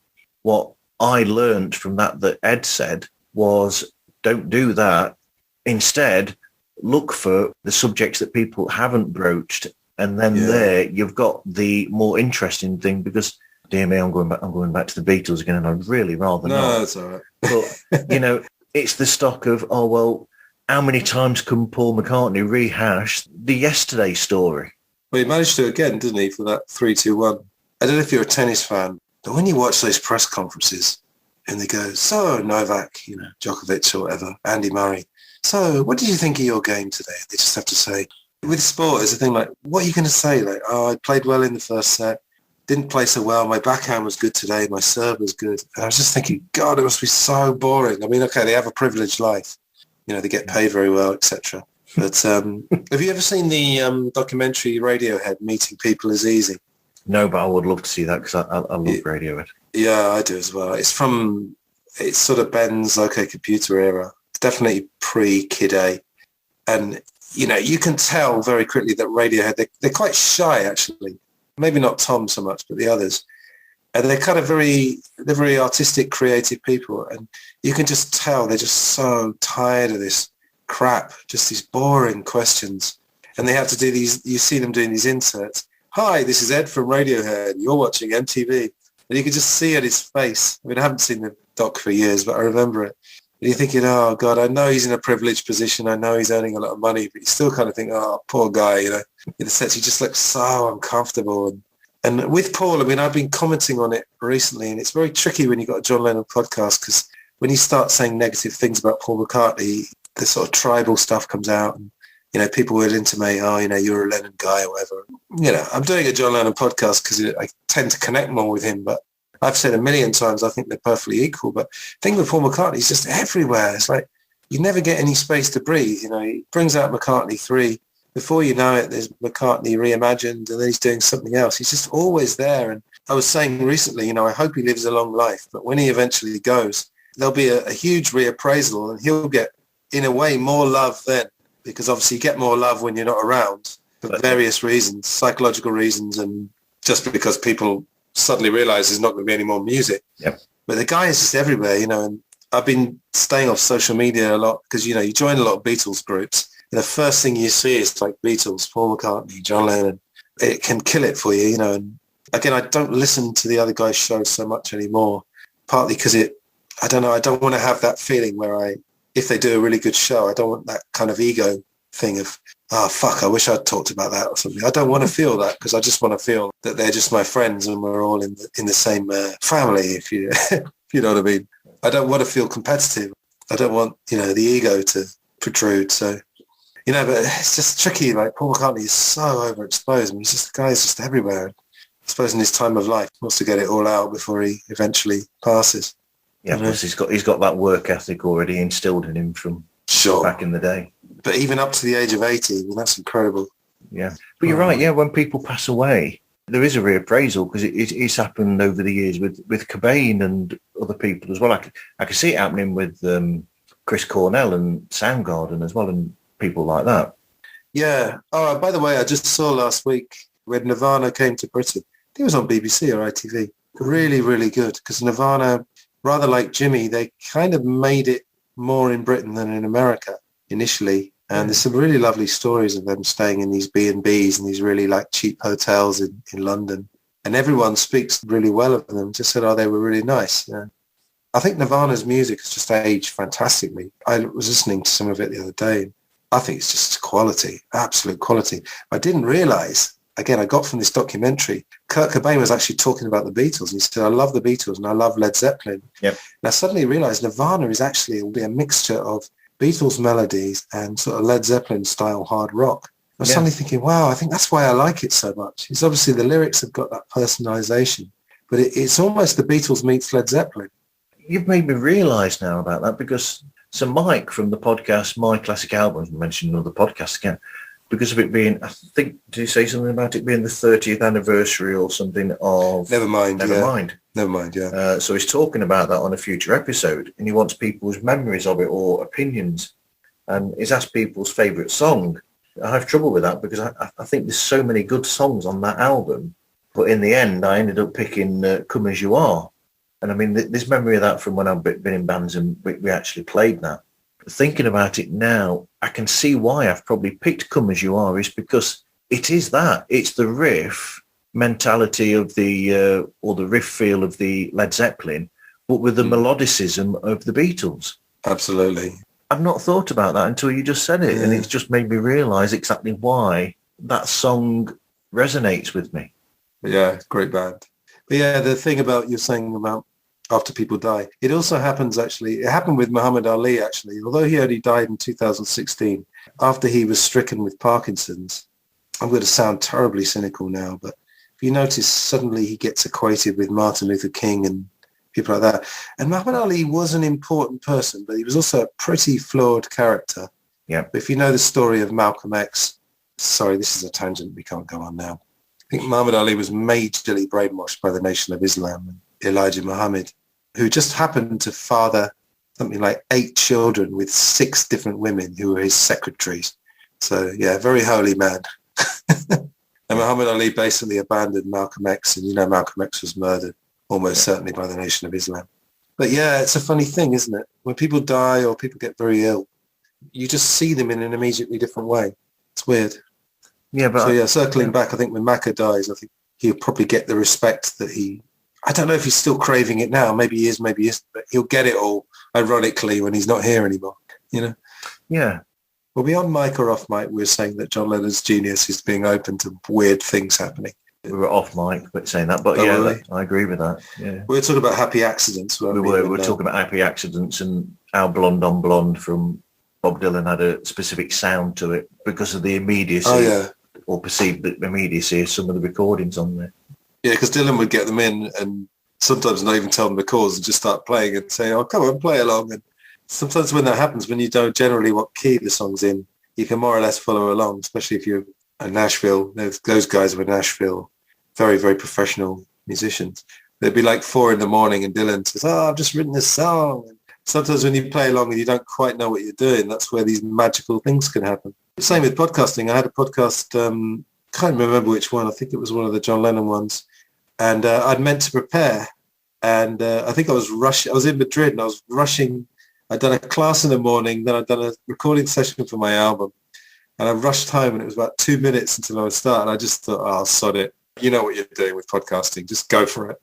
what I learned from that Ed said, was don't do that. Instead, look for the subjects that people haven't broached, and then there you've got the more interesting thing, because, dear me, I'm going back to the Beatles again, and I'd really rather not. No, that's all right. But, it's the stock of, oh, well, how many times can Paul McCartney rehash the Yesterday story? Well, he managed to again, didn't he, for that 3-2-1. I don't know if you're a tennis fan, but when you watch those press conferences and they go, so Novak, Djokovic or whatever, Andy Murray, so what did you think of your game today? They just have to say, with sport, it's a thing like, what are you going to say? Like, oh, I played well in the first set. didn't play so well. My backhand was good today. My serve was good. And I was just thinking, God, it must be so boring. I mean, okay, they have a privileged life. You know, they get paid very well, etc. But have you ever seen the documentary Radiohead, Meeting People is Easy? No, but I would love to see that because I love Radiohead. Yeah, I do as well. It's sort of Ben's OK Computer era. It's definitely pre-Kid A. And, you know, you can tell very quickly that Radiohead, they're quite shy, actually. Maybe not Tom so much, but the others. And they're kind of very artistic, creative people. And you can just tell they're just so tired of this crap, just these boring questions. And they have to do these, you see them doing these inserts. Hi, this is Ed from Radiohead. You're watching MTV. And you can just see at his face. I mean, I haven't seen the doc for years, but I remember it. And you're thinking, oh, God, I know he's in a privileged position. I know he's earning a lot of money, but you still kind of think, oh, poor guy, you know. In the sense, he just looks so uncomfortable. And with Paul, I mean, I've been commenting on it recently, and it's very tricky when you've got a John Lennon podcast, because when you start saying negative things about Paul McCartney, the sort of tribal stuff comes out. And, you know, people would intimate, oh, you know, you're a Lennon guy or whatever. You know, I'm doing a John Lennon podcast because I tend to connect more with him, but I've said a million times I think they're perfectly equal. But the thing with Paul McCartney, he's just everywhere. It's like you never get any space to breathe. You know, he brings out McCartney 3. Before you know it, there's McCartney reimagined, and then he's doing something else. He's just always there. And I was saying recently, you know, I hope he lives a long life, but when he eventually goes, there'll be a huge reappraisal, and he'll get, in a way, more love then, because obviously you get more love when you're not around for various reasons, psychological reasons, and just because people suddenly realize there's not going to be any more music. Yep. But the guy is just everywhere, you know, and I've been staying off social media a lot because, you know, you join a lot of Beatles groups. The first thing you see is like Beatles, Paul McCartney, John Lennon. It can kill it for you, you know. And again, I don't listen to the other guys' shows so much anymore, partly because I don't want to have that feeling where if they do a really good show, I don't want that kind of ego thing of, oh, fuck, I wish I'd talked about that or something. I don't want to feel that because I just want to feel that they're just my friends and we're all in the same family, if you if you know what I mean. I don't want to feel competitive. I don't want, you know, the ego to protrude. So, you know, but it's just tricky. Like Paul McCartney is so overexposed. I mean, the guy's just everywhere. I suppose in his time of life, he wants to get it all out before he eventually passes. Yeah, plus he's got that work ethic already instilled in him from back in the day. But even up to the age of 80, I mean, that's incredible. Yeah. But you're right, yeah, when people pass away, there is a reappraisal because it's happened over the years with Cobain and other people as well. I can see it happening with Chris Cornell and Soundgarden as well and people like that. Yeah. Oh, by the way, I just saw last week when Nirvana came to Britain. It was on BBC or ITV. Really, really good because Nirvana, rather like Jimmy, they kind of made it more in Britain than in America initially. And there's some really lovely stories of them staying in these B&Bs and these really like cheap hotels in London. And everyone speaks really well of them. Just said, oh, they were really nice. Yeah. I think Nirvana's music has just aged fantastically. I was listening to some of it the other day. I think it's just quality, absolute quality. I didn't realize, again, I got from this documentary, Kurt Cobain was actually talking about the Beatles. And he said, I love the Beatles and I love Led Zeppelin. Yep. And I suddenly realized Nirvana is actually a mixture of Beatles melodies and sort of Led Zeppelin style hard rock. I was suddenly thinking, wow, I think that's why I like it so much. It's obviously the lyrics have got that personalization, but it's almost the Beatles meets Led Zeppelin. You've made me realise now about that because so Mike from the podcast, My Classic Albums, mentioned another podcast again, because of it being, I think, did you say something about it being the 30th anniversary or something of... Never mind. So he's talking about that on a future episode and he wants people's memories of it or opinions and he's asked people's favourite song. I have trouble with that because I think there's so many good songs on that album, but in the end I ended up picking Come As You Are. And I mean, there's memory of that from when I've been in bands and we actually played that. But thinking about it now, I can see why I've probably picked Come As You Are is because it is that. It's the riff mentality of the, or the riff feel of the Led Zeppelin, but with the melodicism of the Beatles. Absolutely. I've not thought about that until you just said it. Yeah. And it's just made me realise exactly why that song resonates with me. Yeah, great band. But yeah, the thing about you're saying about after people die, it also happens actually, it happened with Muhammad Ali actually, although he only died in 2016, after he was stricken with Parkinson's. I'm going to sound terribly cynical now, but if you notice, suddenly he gets equated with Martin Luther King and people like that. And Muhammad Ali was an important person, but he was also a pretty flawed character. Yeah. But if you know the story of Malcolm X, sorry, this is a tangent, we can't go on now. I think Muhammad Ali was majorly brainwashed by the Nation of Islam and Elijah Muhammad, who just happened to father something like 8 children with 6 different women who were his secretaries. So, yeah, very holy man. And Muhammad Ali basically abandoned Malcolm X, and Malcolm X was murdered almost certainly by the Nation of Islam. But yeah, it's a funny thing, isn't it? When people die or people get very ill, you just see them in an immediately different way. It's weird. Yeah, but circling back, I think when Macca dies, I think he'll probably get the respect that I don't know if he's still craving it now. Maybe he is, maybe he isn't, but he'll get it all, ironically, when he's not here anymore, Yeah. Well, beyond mic or off mic, we were saying that John Lennon's genius is being open to weird things happening. We were off mic, but saying that, but I agree with that. Yeah. We were talking about happy accidents. We were talking about happy accidents and how Blonde on Blonde from Bob Dylan had a specific sound to it because of the immediacy or perceived immediacy of some of the recordings on there. Yeah, because Dylan would get them in and sometimes not even tell them the chords and just start playing and say, oh, come on, play along. And sometimes when that happens, when you don't generally what key the song's in, you can more or less follow along, especially if you're in Nashville. Those guys were Nashville, very, very professional musicians. They'd be like 4 a.m. and Dylan says, oh, I've just written this song. And sometimes when you play along and you don't quite know what you're doing, that's where these magical things can happen. Same with podcasting. I had a podcast, can't remember which one. I think it was one of the John Lennon ones. And I'd meant to prepare. And I think I was rushing. I was in Madrid and I was rushing. I'd done a class in the morning. Then I'd done a recording session for my album. And I rushed home and it was about 2 minutes until I would start. And I just thought, oh, sod it. You know what you're doing with podcasting. Just go for it.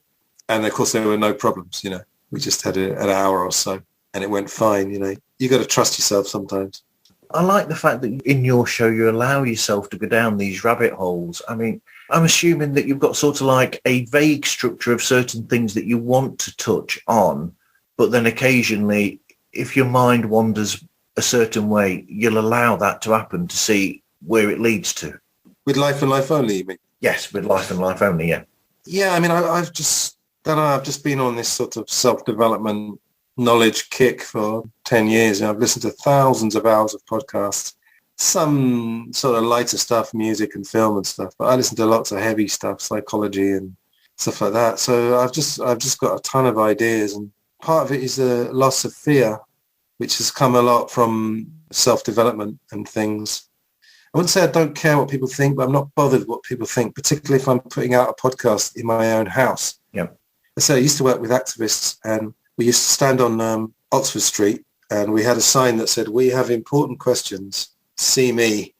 And of course, there were no problems, We just had an hour or so and it went fine, You got to trust yourself sometimes. I like the fact that in your show you allow yourself to go down these rabbit holes. I mean, I'm assuming that you've got sort of like a vague structure of certain things that you want to touch on, but then occasionally, if your mind wanders a certain way, you'll allow that to happen to see where it leads to. With Life and Life Only, you mean? Yes, with Life and Life Only, yeah. Yeah, I mean, I've just been on this sort of self-development knowledge kick for 10 years. And I've listened to thousands of hours of podcasts, some sort of lighter stuff, music and film and stuff, but I listen to lots of heavy stuff, psychology and stuff like that. So I've just got a ton of ideas, and part of it is a loss of fear, which has come a lot from self-development and things. I wouldn't say I don't care what people think, but I'm not bothered what people think, particularly if I'm putting out a podcast in my own house. Yeah. So I used to work with activists, and we used to stand on Oxford Street, and we had a sign that said, we have important questions, see me,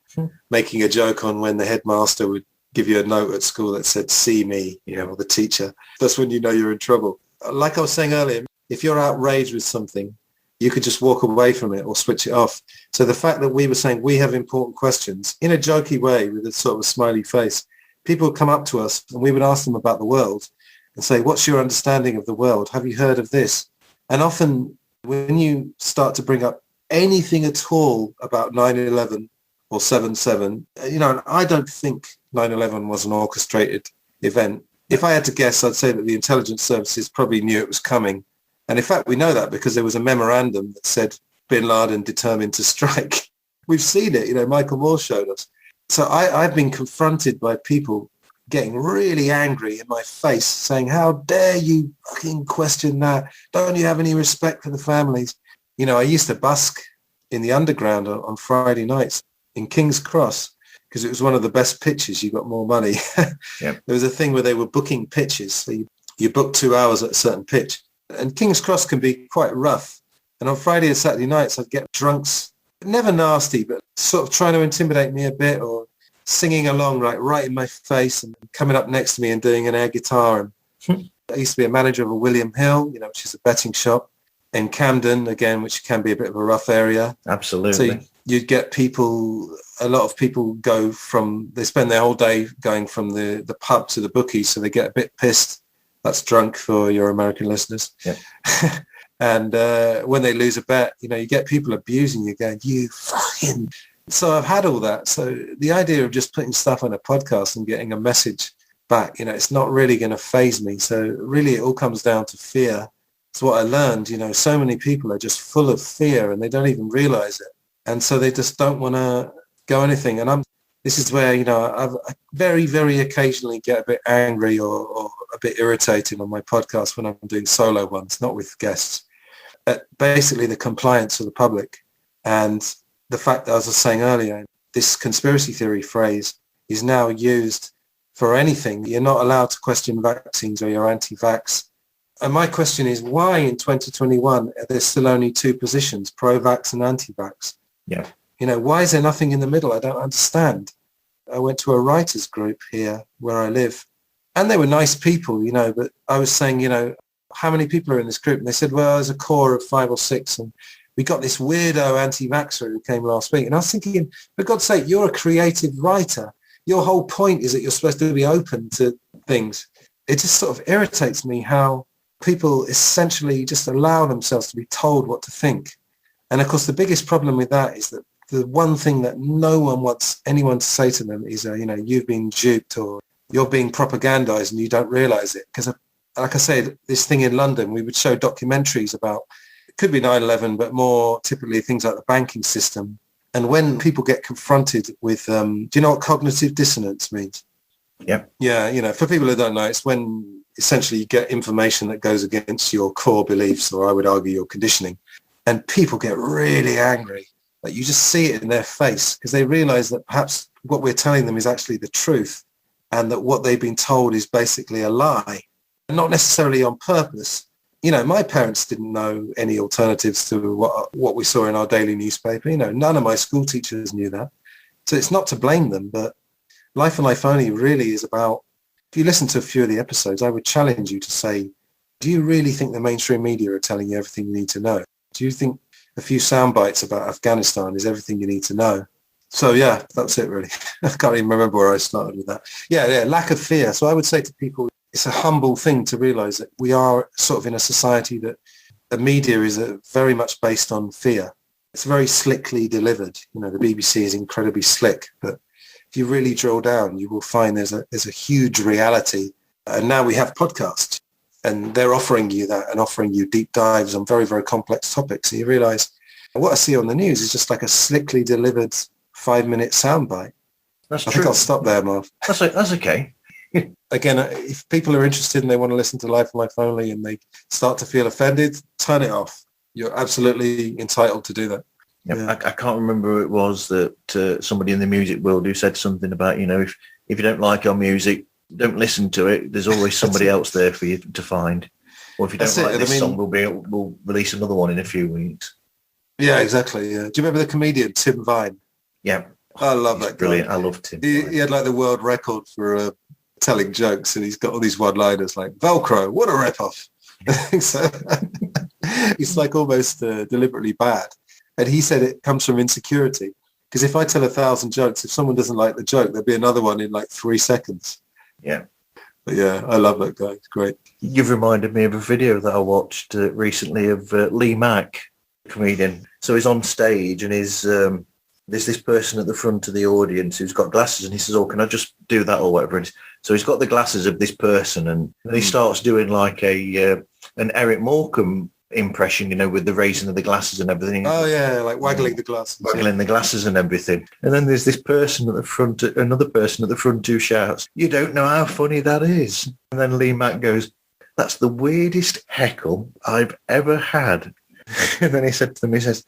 making a joke on when the headmaster would give you a note at school that said, see me, or the teacher. That's when you know you're in trouble. Like I was saying earlier, if you're outraged with something, you could just walk away from it or switch it off. So the fact that we were saying we have important questions in a jokey way with a sort of a smiley face, people would come up to us and we would ask them about the world and say, what's your understanding of the world? Have you heard of this? And often when you start to bring up anything at all about 9/11 or 7/7, and I don't think 9/11 was an orchestrated event. If I had to guess, I'd say that the intelligence services probably knew it was coming. And in fact, we know that because there was a memorandum that said bin Laden determined to strike. We've seen it, Michael Moore showed us. So I've been confronted by people getting really angry in my face saying, how dare you fucking question that? Don't you have any respect for the families? I used to busk in the underground on Friday nights in King's Cross because it was one of the best pitches. You got more money. Yep. There was a thing where they were booking pitches. So you book 2 hours at a certain pitch. And King's Cross can be quite rough. And on Friday and Saturday nights, I'd get drunks, never nasty, but sort of trying to intimidate me a bit or singing along right in my face and coming up next to me and doing an air guitar. And I used to be a manager of a William Hill, which is a betting shop in Camden, again, which can be a bit of a rough area. Absolutely. So you'd get a lot of people they spend their whole day going from the pub to the bookie, so they get a bit pissed. That's drunk for your American listeners. Yep. And when they lose a bet, you get people abusing you, going, you fucking... So I've had all that. So the idea of just putting stuff on a podcast and getting a message back. You know, it's not really going to faze me. So really it all comes down to fear. It's what I learned. You know, so many people are just full of fear and they don't even realize it. And so they just don't want to go anything. And this is where, you know, I very, very occasionally get a bit angry or a bit irritated on my podcast when I'm doing solo ones, not with guests. Basically the compliance of the public and the fact that, as I was saying earlier, this conspiracy theory phrase is now used for anything. You're not allowed to question vaccines or you're anti-vax. And my question is, why in 2021 are there still only two positions, pro-vax and anti-vax? Yeah. You know, why is there nothing in the middle? I don't understand. I went to a writers group here where I live and they were nice people, you know, but I was saying, you know, how many people are in this group? And they said, well, there's a core of 5 or 6 and we got this weirdo anti-vaxxer who came last week. And I was thinking, for God's sake, you're a creative writer. Your whole point is that you're supposed to be open to things. It just sort of irritates me how people essentially just allow themselves to be told what to think. And of course, the biggest problem with that is that the one thing that no one wants anyone to say to them is, you know, you've been duped or you're being propagandized and you don't realize it. Because like I said, this thing in London, we would show documentaries about, it could be 9/11, but more typically things like the banking system. And when people get confronted with, do you know what cognitive dissonance means? Yeah. Yeah, you know, for people who don't know, it's when essentially you get information that goes against your core beliefs, or I would argue your conditioning. And people get really angry. Like you just see it in their face because they realize that perhaps what we're telling them is actually the truth and that what they've been told is basically a lie, not necessarily on purpose. You know, my parents didn't know any alternatives to what we saw in our daily newspaper. You know, none of my school teachers knew that. So it's not to blame them, but Life and Life Only really is about, if you listen to a few of the episodes, I would challenge you to say, do you really think the mainstream media are telling you everything you need to know? Do you think a few sound bites about Afghanistan is everything you need to know? So yeah, that's it really. I can't even remember where I started with that. Yeah, lack of fear. So I would say to people, it's a humble thing to realize that we are sort of in a society that the media is very much based on fear. It's very slickly delivered. You know, the BBC is incredibly slick, but if you really drill down, you will find there's a huge reality. And now we have podcasts and they're offering you that and offering you deep dives on very, very complex topics. And you realize what I see on the news is just like a slickly delivered 5-minute soundbite. That's I true. think I'll stop there, Marv. That's okay. Again, if people are interested and they want to listen to Life and Life Only and they start to feel offended, turn it off. You're absolutely entitled to do that. Yep. Yeah. I can't remember who it was that somebody in the music world who said something about, you know, if you don't like our music, don't listen to it. There's always somebody else there for you to find. Or if you don't like this song, we'll release another one in a few weeks. Yeah, exactly. Yeah. Do you remember the comedian Tim Vine? Yeah. I love that guy. Brilliant. I love Tim. He had like the world record for telling jokes, and he's got all these one-liners like Velcro, what a rip-off. So, he's like almost deliberately bad. And he said it comes from insecurity. Because if I tell 1,000 jokes, if someone doesn't like the joke, there'll be another one in like 3 seconds. Yeah. But yeah, I love that guy. It's great. You've reminded me of a video that I watched recently of Lee Mack, comedian. So he's on stage and there's this person at the front of the audience who's got glasses and he says, oh, can I just do that or whatever? So he's got the glasses of this person and he starts doing like an Eric Morecambe impression, you know, with the raising of the glasses and everything. Oh yeah, like waggling the glasses. Waggling the glasses and everything. And then there's this person at the front, another person at the front who shouts, you don't know how funny that is. And then Lee Mack goes, that's the weirdest heckle I've ever had. And then he said to them, he says,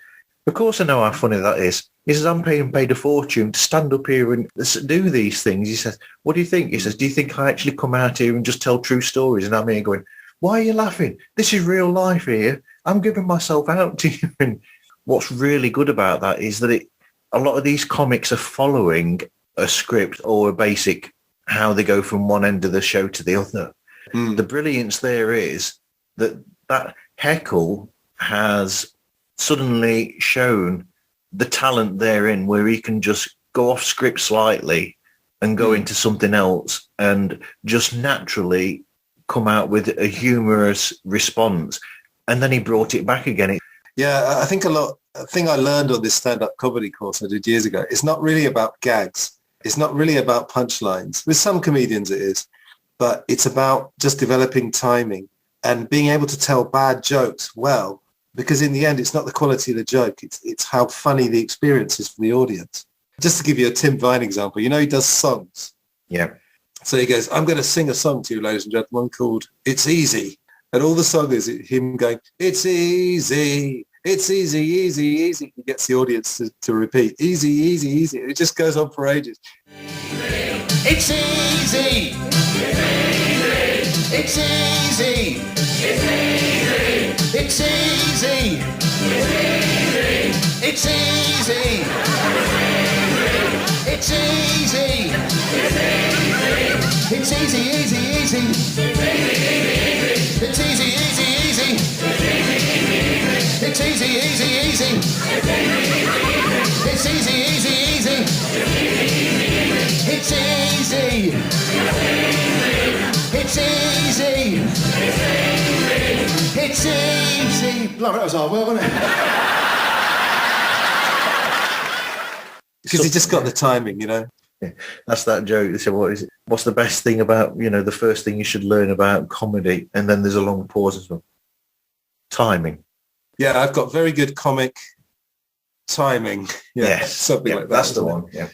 of course I know how funny that is. He says, I'm paid a fortune to stand up here and do these things. He says, what do you think? He says, do you think I actually come out here and just tell true stories? And I'm here going, why are you laughing? This is real life here. I'm giving myself out to you. And what's really good about that is that a lot of these comics are following a script or a basic how they go from one end of the show to the other. The brilliance there is that heckle has suddenly shown the talent therein where he can just go off script slightly and go into something else and just naturally come out with a humorous response. And then he brought it back again. Yeah, I think a thing I learned on this stand-up comedy course I did years ago, it's not really about gags. It's not really about punchlines. With some comedians it is. but it's about just developing timing and being able to tell bad jokes well, because in the end, it's not the quality of the joke. It's how funny the experience is for the audience. Just to give you a Tim Vine example, you know, he does songs. Yeah. So he goes, I'm going to sing a song to you, ladies and gentlemen, called It's Easy. And all the song is him going, it's easy, it's easy, easy, easy. He gets the audience to repeat, easy, easy, easy. It just goes on for ages. It's easy. It's easy. It's easy. It's easy. It's easy. It's easy. It's easy, easy, easy. It's easy, easy, easy. It's easy, easy, easy. It's easy, easy, easy. It's easy. It's easy. It's easy. Blimey, that was hard work, wasn't it? Because he just got the timing, you know. Yeah, that's that joke. They say, what is it? What's the best thing about, you know, the first thing you should learn about comedy? And then there's a long pause as well. Timing. Yeah, I've got very good comic timing. Yeah, Yes. something like that. That's the isn't it? one. Yeah.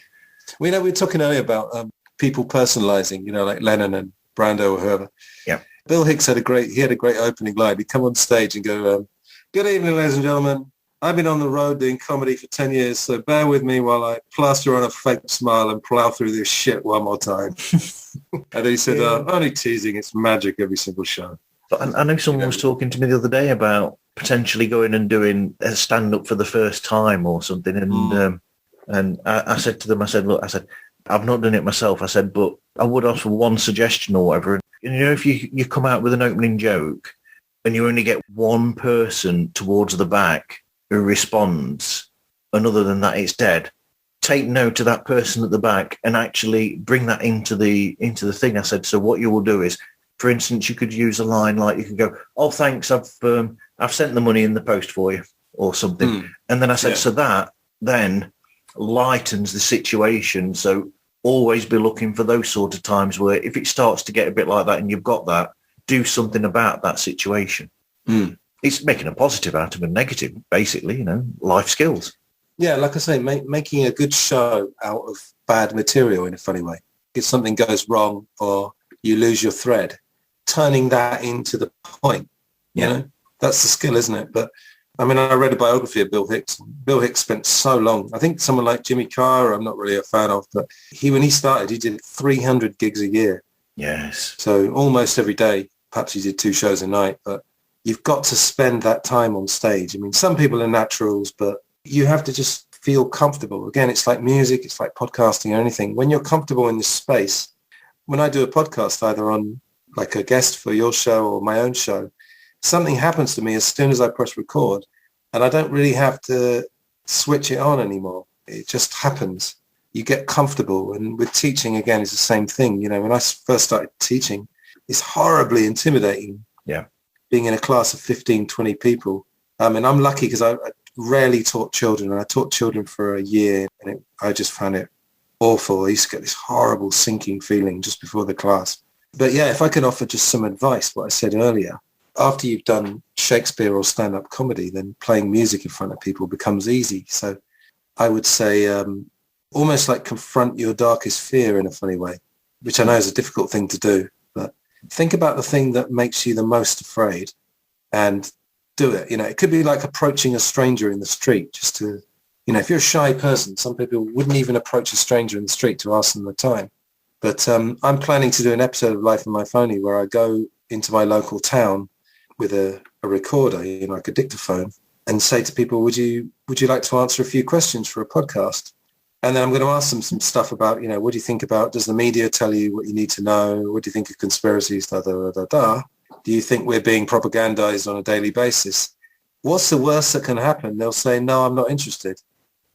We know we were talking earlier about people personalizing, you know, like Lennon and Brando or whoever. Yeah. Bill Hicks had a great opening line. He'd come on stage and go, good evening, ladies and gentlemen. I've been on the road doing comedy for 10 years, so bear with me while I plaster on a fake smile and plow through this shit one more time. And then he said, only teasing, it's magic every single show. But I know someone was talking to me the other day about potentially going and doing a stand-up for the first time or something. And I said to them, I said, look, I've not done it myself. I said, but I would offer one suggestion or whatever. And, you know, if you come out with an opening joke and you only get one person towards the back who responds, and other than that, it's dead, take note of that person at the back and actually bring that into the thing. I said, so what you will do is, for instance, you could use a line like, you could go, oh, thanks, I've sent the money in the post for you or something. And then I said, so that then lightens the situation. So always be looking for those sort of times where if it starts to get a bit like that and you've got that, do something about that situation. It's making a positive out of a negative, basically, you know, life skills. Yeah, like I say, making a good show out of bad material in a funny way. If something goes wrong or you lose your thread, turning that into the point, you know, that's the skill, isn't it? But I mean, I read a biography of Bill Hicks. Bill Hicks spent so long. I think someone like Jimmy Carr, I'm not really a fan of, but when he started, he did 300 gigs a year. Yes. So almost every day, perhaps he did 2 shows a night, but you've got to spend that time on stage. I mean, some people are naturals, but you have to just feel comfortable. Again, it's like music, it's like podcasting or anything. When you're comfortable in this space, when I do a podcast, either on like a guest for your show or my own show, something happens to me as soon as I press record, and I don't really have to switch it on anymore. It just happens. You get comfortable. And with teaching, again, it's the same thing. You know, when I first started teaching, it's horribly intimidating. Yeah. Being in a class of 15, 20 people. And I'm lucky because I rarely taught children. And I taught children for a year, and I just found it awful. I used to get this horrible sinking feeling just before the class. But yeah, if I could offer just some advice, what I said earlier, after you've done Shakespeare or stand-up comedy, then playing music in front of people becomes easy. So I would say almost like confront your darkest fear in a funny way, which I know is a difficult thing to do. But think about the thing that makes you the most afraid and do it. You know, it could be like approaching a stranger in the street just to, you know, if you're a shy person, some people wouldn't even approach a stranger in the street to ask them the time. But I'm planning to do an episode of Life and Lifeonly where I go into my local town with a recorder, you know, like a dictaphone, and say to people, would you like to answer a few questions for a podcast? And then I'm going to ask them some stuff about, you know, what do you think about, does the media tell you what you need to know? What do you think of conspiracies? Da, da, da, da, da. Do you think we're being propagandized on a daily basis? What's the worst that can happen? They'll say, no, I'm not interested.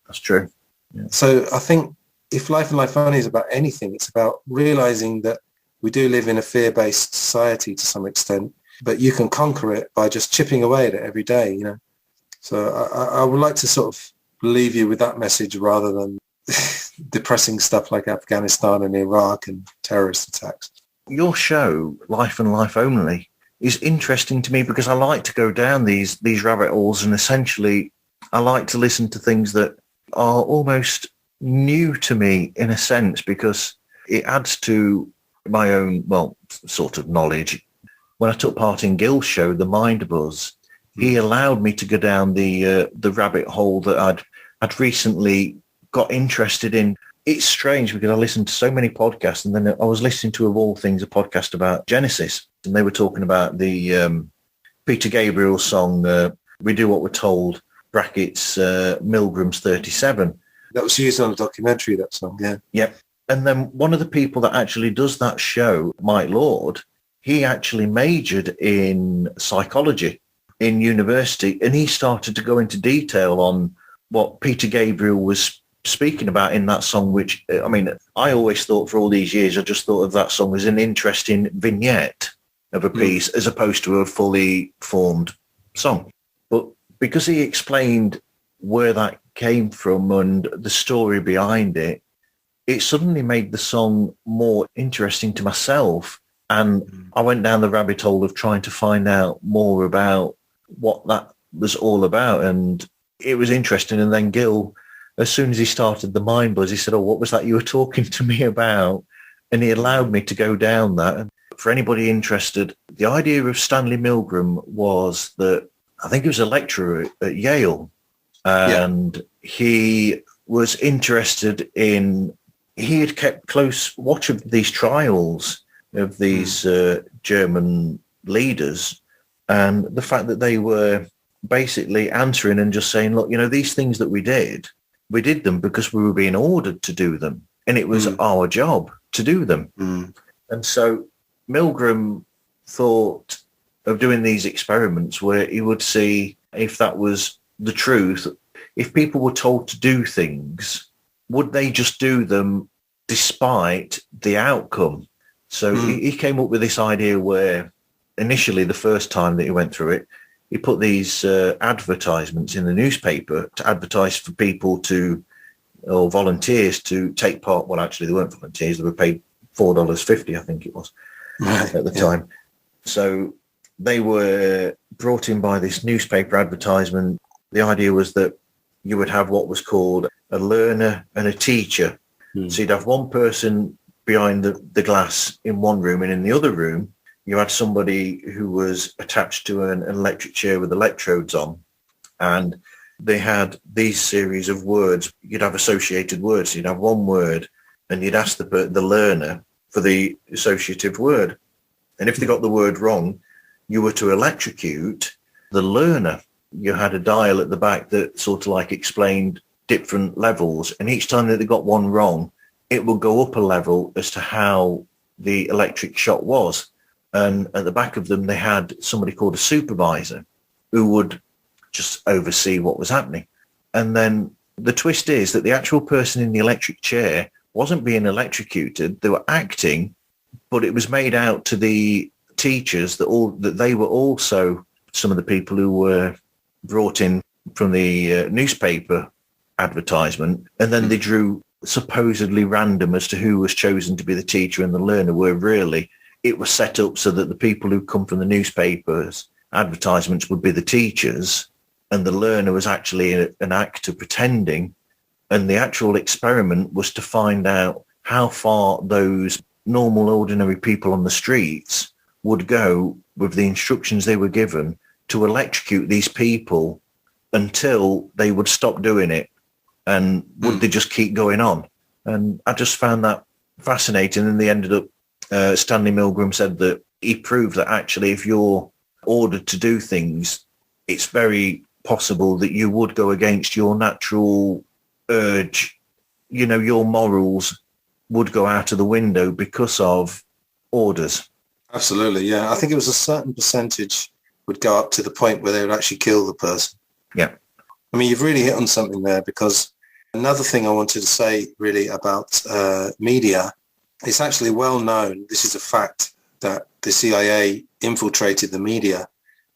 That's true. Yeah. So I think if Life and Lifeonly is about anything, it's about realizing that we do live in a fear-based society to some extent, but you can conquer it by just chipping away at it every day, you know. So I would like to sort of leave you with that message rather than depressing stuff like Afghanistan and Iraq and terrorist attacks. Your show, Life and Life Only, is interesting to me because I like to go down these rabbit holes, and essentially I like to listen to things that are almost new to me in a sense, because it adds to my own, sort of knowledge. When I took part in Gil's show, The Mind Buzz, he allowed me to go down the rabbit hole that I'd recently got interested in. It's strange because I listened to so many podcasts, and then I was listening to, of all things, a podcast about Genesis, and they were talking about the Peter Gabriel song, We Do What We're Told, brackets, Milgram's 37. That was used on a documentary, that song, yeah. Yep. And then one of the people that actually does that show, Mike Lord, he actually majored in psychology in university, and he started to go into detail on what Peter Gabriel was speaking about in that song, which, I mean, I always thought for all these years, I just thought of that song as an interesting vignette of a piece as opposed to a fully formed song. But because he explained where that came from and the story behind it, it suddenly made the song more interesting to myself. And I went down the rabbit hole of trying to find out more about what that was all about. And it was interesting. And then Gil, as soon as he started The Mind Buzz, he said, "Oh, what was that you were talking to me about?" And he allowed me to go down that. And for anybody interested, the idea of Stanley Milgram was that I think he was a lecturer at Yale. And he was interested in, he had kept close watch of these trials of these German leaders, and the fact that they were basically answering and just saying, look, you know, these things that we did them because we were being ordered to do them, and it was our job to do them. And so Milgram thought of doing these experiments where he would see if that was the truth. If people were told to do things, would they just do them despite the outcome? So he came up with this idea where initially, the first time that he went through it, he put these advertisements in the newspaper to advertise for people to, or volunteers to take part. Well, actually, they weren't volunteers. They were paid $4.50, I think it was, at the time. So they were brought in by this newspaper advertisement. The idea was that you would have what was called a learner and a teacher. So you'd have one person behind the glass in one room, and in the other room, you had somebody who was attached to an electric chair with electrodes on, and they had these series of words. You'd have associated words. You'd have one word, and you'd ask the learner for the associative word. And if they got the word wrong, you were to electrocute the learner. You had a dial at the back that sort of like explained different levels, and each time that they got one wrong, it would go up a level as to how the electric shock was. And at the back of them, they had somebody called a supervisor who would just oversee what was happening. And then the twist is that the actual person in the electric chair wasn't being electrocuted. They were acting, but it was made out to the teachers that they were also some of the people who were brought in from the newspaper advertisement. And then they drew supposedly random as to who was chosen to be the teacher and the learner, where really it was set up so that the people who come from the newspapers advertisements would be the teachers, and the learner was actually an actor pretending. And the actual experiment was to find out how far those normal, ordinary people on the streets would go with the instructions they were given to electrocute these people until they would stop doing it. And would they just keep going on? And I just found that fascinating. And they ended up, Stanley Milgram said that he proved that actually if you're ordered to do things, it's very possible that you would go against your natural urge. You know, your morals would go out of the window because of orders. Absolutely, yeah. I think it was a certain percentage would go up to the point where they would actually kill the person. Yeah. I mean, you've really hit on something there, because another thing I wanted to say really about media, it's actually well known, this is a fact, that the CIA infiltrated the media,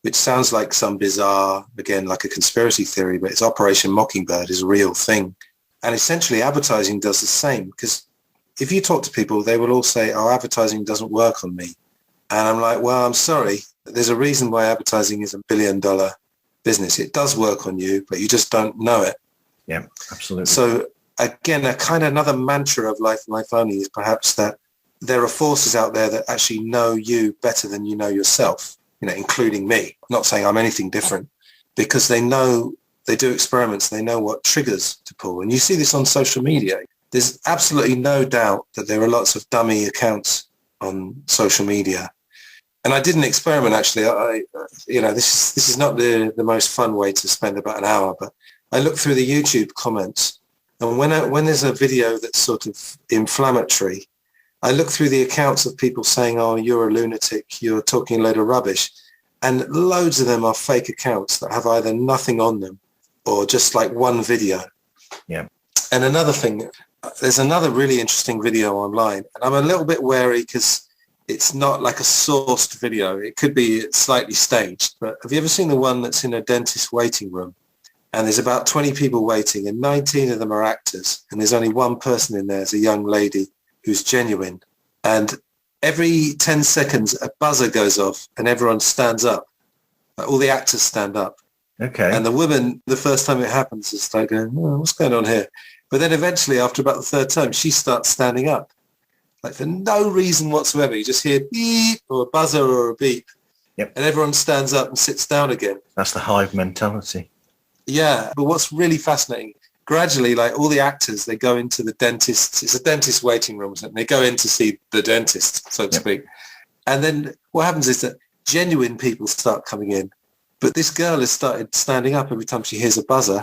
which sounds like some bizarre, again, like a conspiracy theory, but it's Operation Mockingbird is a real thing. And essentially advertising does the same, because if you talk to people, they will all say, oh, advertising doesn't work on me. And I'm like, well, I'm sorry. There's a reason why advertising is $1 billion business. It does work on you, but you just don't know it. Yeah, absolutely. So again, a kind of another mantra of Life and Life Only is perhaps that there are forces out there that actually know you better than you know yourself, including me. I'm not saying I'm anything different, because they know, they do experiments, they know what triggers to pull. And you see this on social media. There's absolutely no doubt that there are lots of dummy accounts on social media. And I did an experiment, actually. This is not the most fun way to spend about an hour, but I looked through the YouTube comments, and when there's a video that's sort of inflammatory, I look through the accounts of people saying, oh, you're a lunatic, you're talking a load of rubbish. And loads of them are fake accounts that have either nothing on them or just like one video. Yeah. And another thing, there's another really interesting video online, and I'm a little bit wary because it's not like a sourced video. It could be slightly staged. But have you ever seen the one that's in a dentist waiting room? And there's about 20 people waiting, and 19 of them are actors. And there's only one person in there, it's a young lady who's genuine. And every 10 seconds, a buzzer goes off and everyone stands up. Like, all the actors stand up. Okay. And the woman, the first time it happens, is like going, oh, what's going on here? But then eventually, after about the third time, she starts standing up. Like for no reason whatsoever. You just hear beep or a buzzer or a beep. Yep. And everyone stands up and sits down again. That's the hive mentality. Yeah. But what's really fascinating, gradually, like all the actors, they go into the dentist. It's a dentist waiting room. And they go in to see the dentist, so to speak. And then what happens is that genuine people start coming in. But this girl has started standing up every time she hears a buzzer.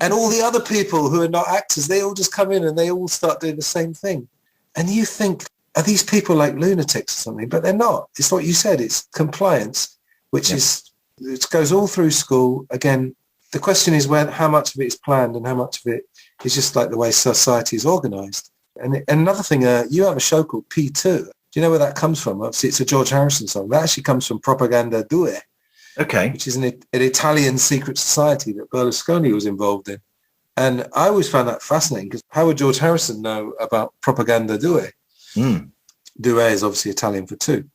And all the other people who are not actors, they all just come in and they all start doing the same thing. And you think, are these people like lunatics or something? But they're not. It's what you said. It's compliance, which is, it goes all through school. Again, the question is how much of it is planned and how much of it is just like the way society is organized. And another thing, you have a show called P2. Do you know where that comes from? Obviously, it's a George Harrison song. That actually comes from Propaganda Due. Okay. Which is an Italian secret society that Berlusconi was involved in. And I always found that fascinating, because how would George Harrison know about Propaganda Due? Due is obviously Italian for two.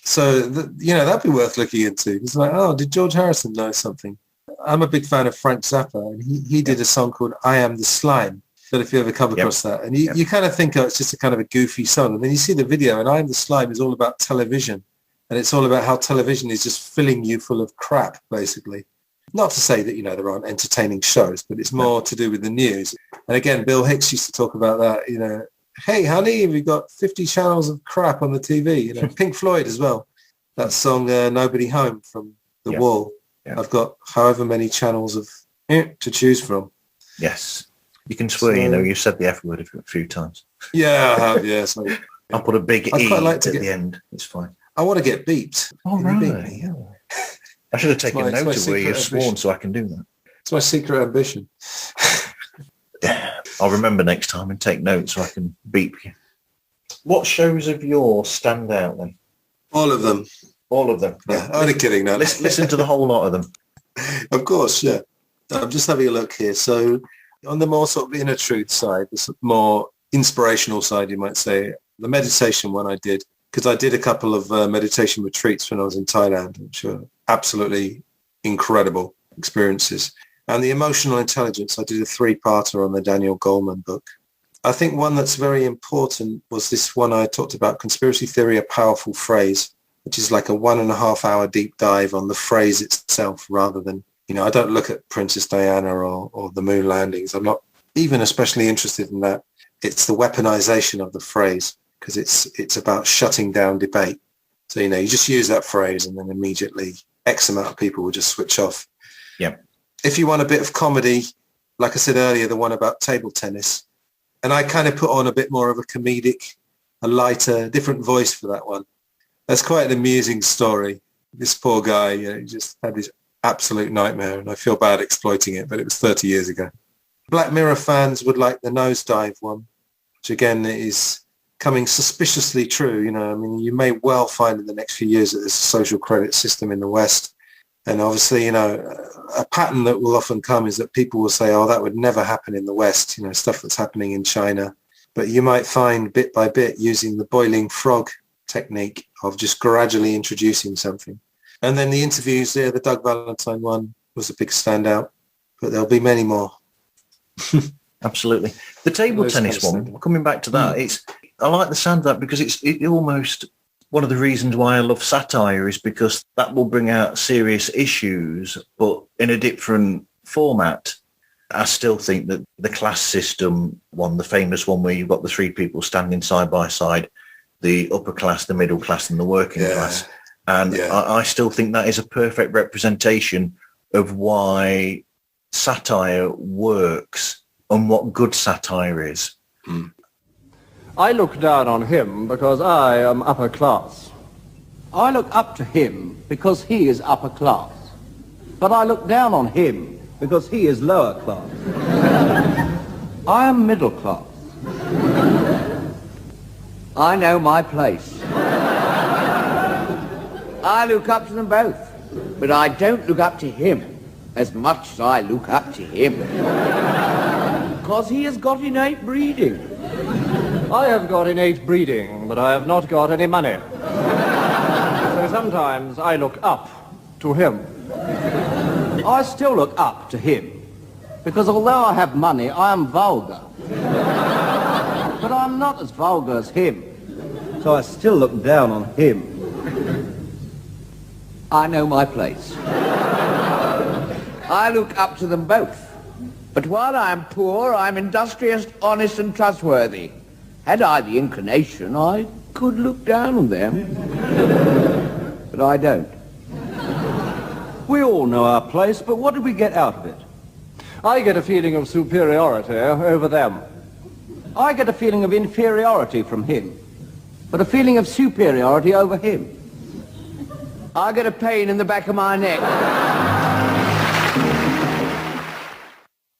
So, that'd be worth looking into. It's like, oh, did George Harrison know something? I'm a big fan of Frank Zappa, and he did a song called I Am the Slime. But if you ever come across that, and you kind of think, oh, it's just a kind of a goofy song. And then you see the video, and I Am the Slime is all about television. And it's all about how television is just filling you full of crap, basically. Not to say that, there aren't entertaining shows, but it's more to do with the news. And again, Bill Hicks used to talk about that, hey, honey, have you got 50 channels of crap on the TV? Pink Floyd as well. That song, Nobody Home from The Wall. Yeah. I've got however many channels of to choose from. Yes. You can swear, you've said the F word a few times. Yeah, I have, yeah. So, I'll put a big E at the end. It's fine. I want to get beeped. Oh, right. Yeah. I should have taken note of where you've sworn so I can do that. It's my secret ambition. I'll remember next time and take notes so I can beep you. What shows of yours stand out then? All of them. All of them? Yeah, I'm only kidding now. Listen to the whole lot of them. Of course, yeah. I'm just having a look here. So on the more sort of inner truth side, the more inspirational side, you might say, the meditation one I did, because I did a couple of meditation retreats when I was in Thailand, which were absolutely incredible experiences. And the emotional intelligence, I did a 3-parter on the Daniel Goleman book. I think one that's very important was this one I talked about, Conspiracy Theory, a Powerful Phrase, which is like a 1.5 hour deep dive on the phrase itself rather than, I don't look at Princess Diana or the moon landings. I'm not even especially interested in that. It's the weaponization of the phrase, because it's about shutting down debate. So, you just use that phrase and then immediately X amount of people will just switch off. Yeah. If you want a bit of comedy, like I said earlier, the one about table tennis, and I kind of put on a bit more of a comedic, a lighter, different voice for that one. That's quite an amusing story. This poor guy, he just had this absolute nightmare, and I feel bad exploiting it, but it was 30 years ago. Black Mirror fans would like the nosedive one, which again is coming suspiciously true. You may well find in the next few years that there's a social credit system in the West. And obviously, a pattern that will often come is that people will say, oh, that would never happen in the West, stuff that's happening in China But you might find bit by bit using the boiling frog technique of just gradually introducing something. And then the interviews there, the Doug Valentine one was a big standout, but there'll be many more. Absolutely. The table tennis one, coming back to that, I like the sound of that because it almost, one of the reasons why I love satire is because that will bring out serious issues, but in a different format. I still think that the class system one, the famous one where you've got the three people standing side by side, the upper class, the middle class and the working class. And I still think that is a perfect representation of why satire works and what good satire is. I look down on him because I am upper class. I look up to him because he is upper class. But I look down on him because he is lower class. I am middle class. I know my place. I look up to them both, but I don't look up to him as much as I look up to him. Because he has got innate breeding. I have got innate breeding, but I have not got any money. So sometimes I look up to him. I still look up to him, because although I have money, I am vulgar. But I'm not as vulgar as him, so I still look down on him. I know my place. I look up to them both. But while I am poor, I am industrious, honest and trustworthy. Had I the inclination, I could look down on them. But I don't. We all know our place, but what do we get out of it? I get a feeling of superiority over them. I get a feeling of inferiority from him, but a feeling of superiority over him. I get a pain in the back of my neck.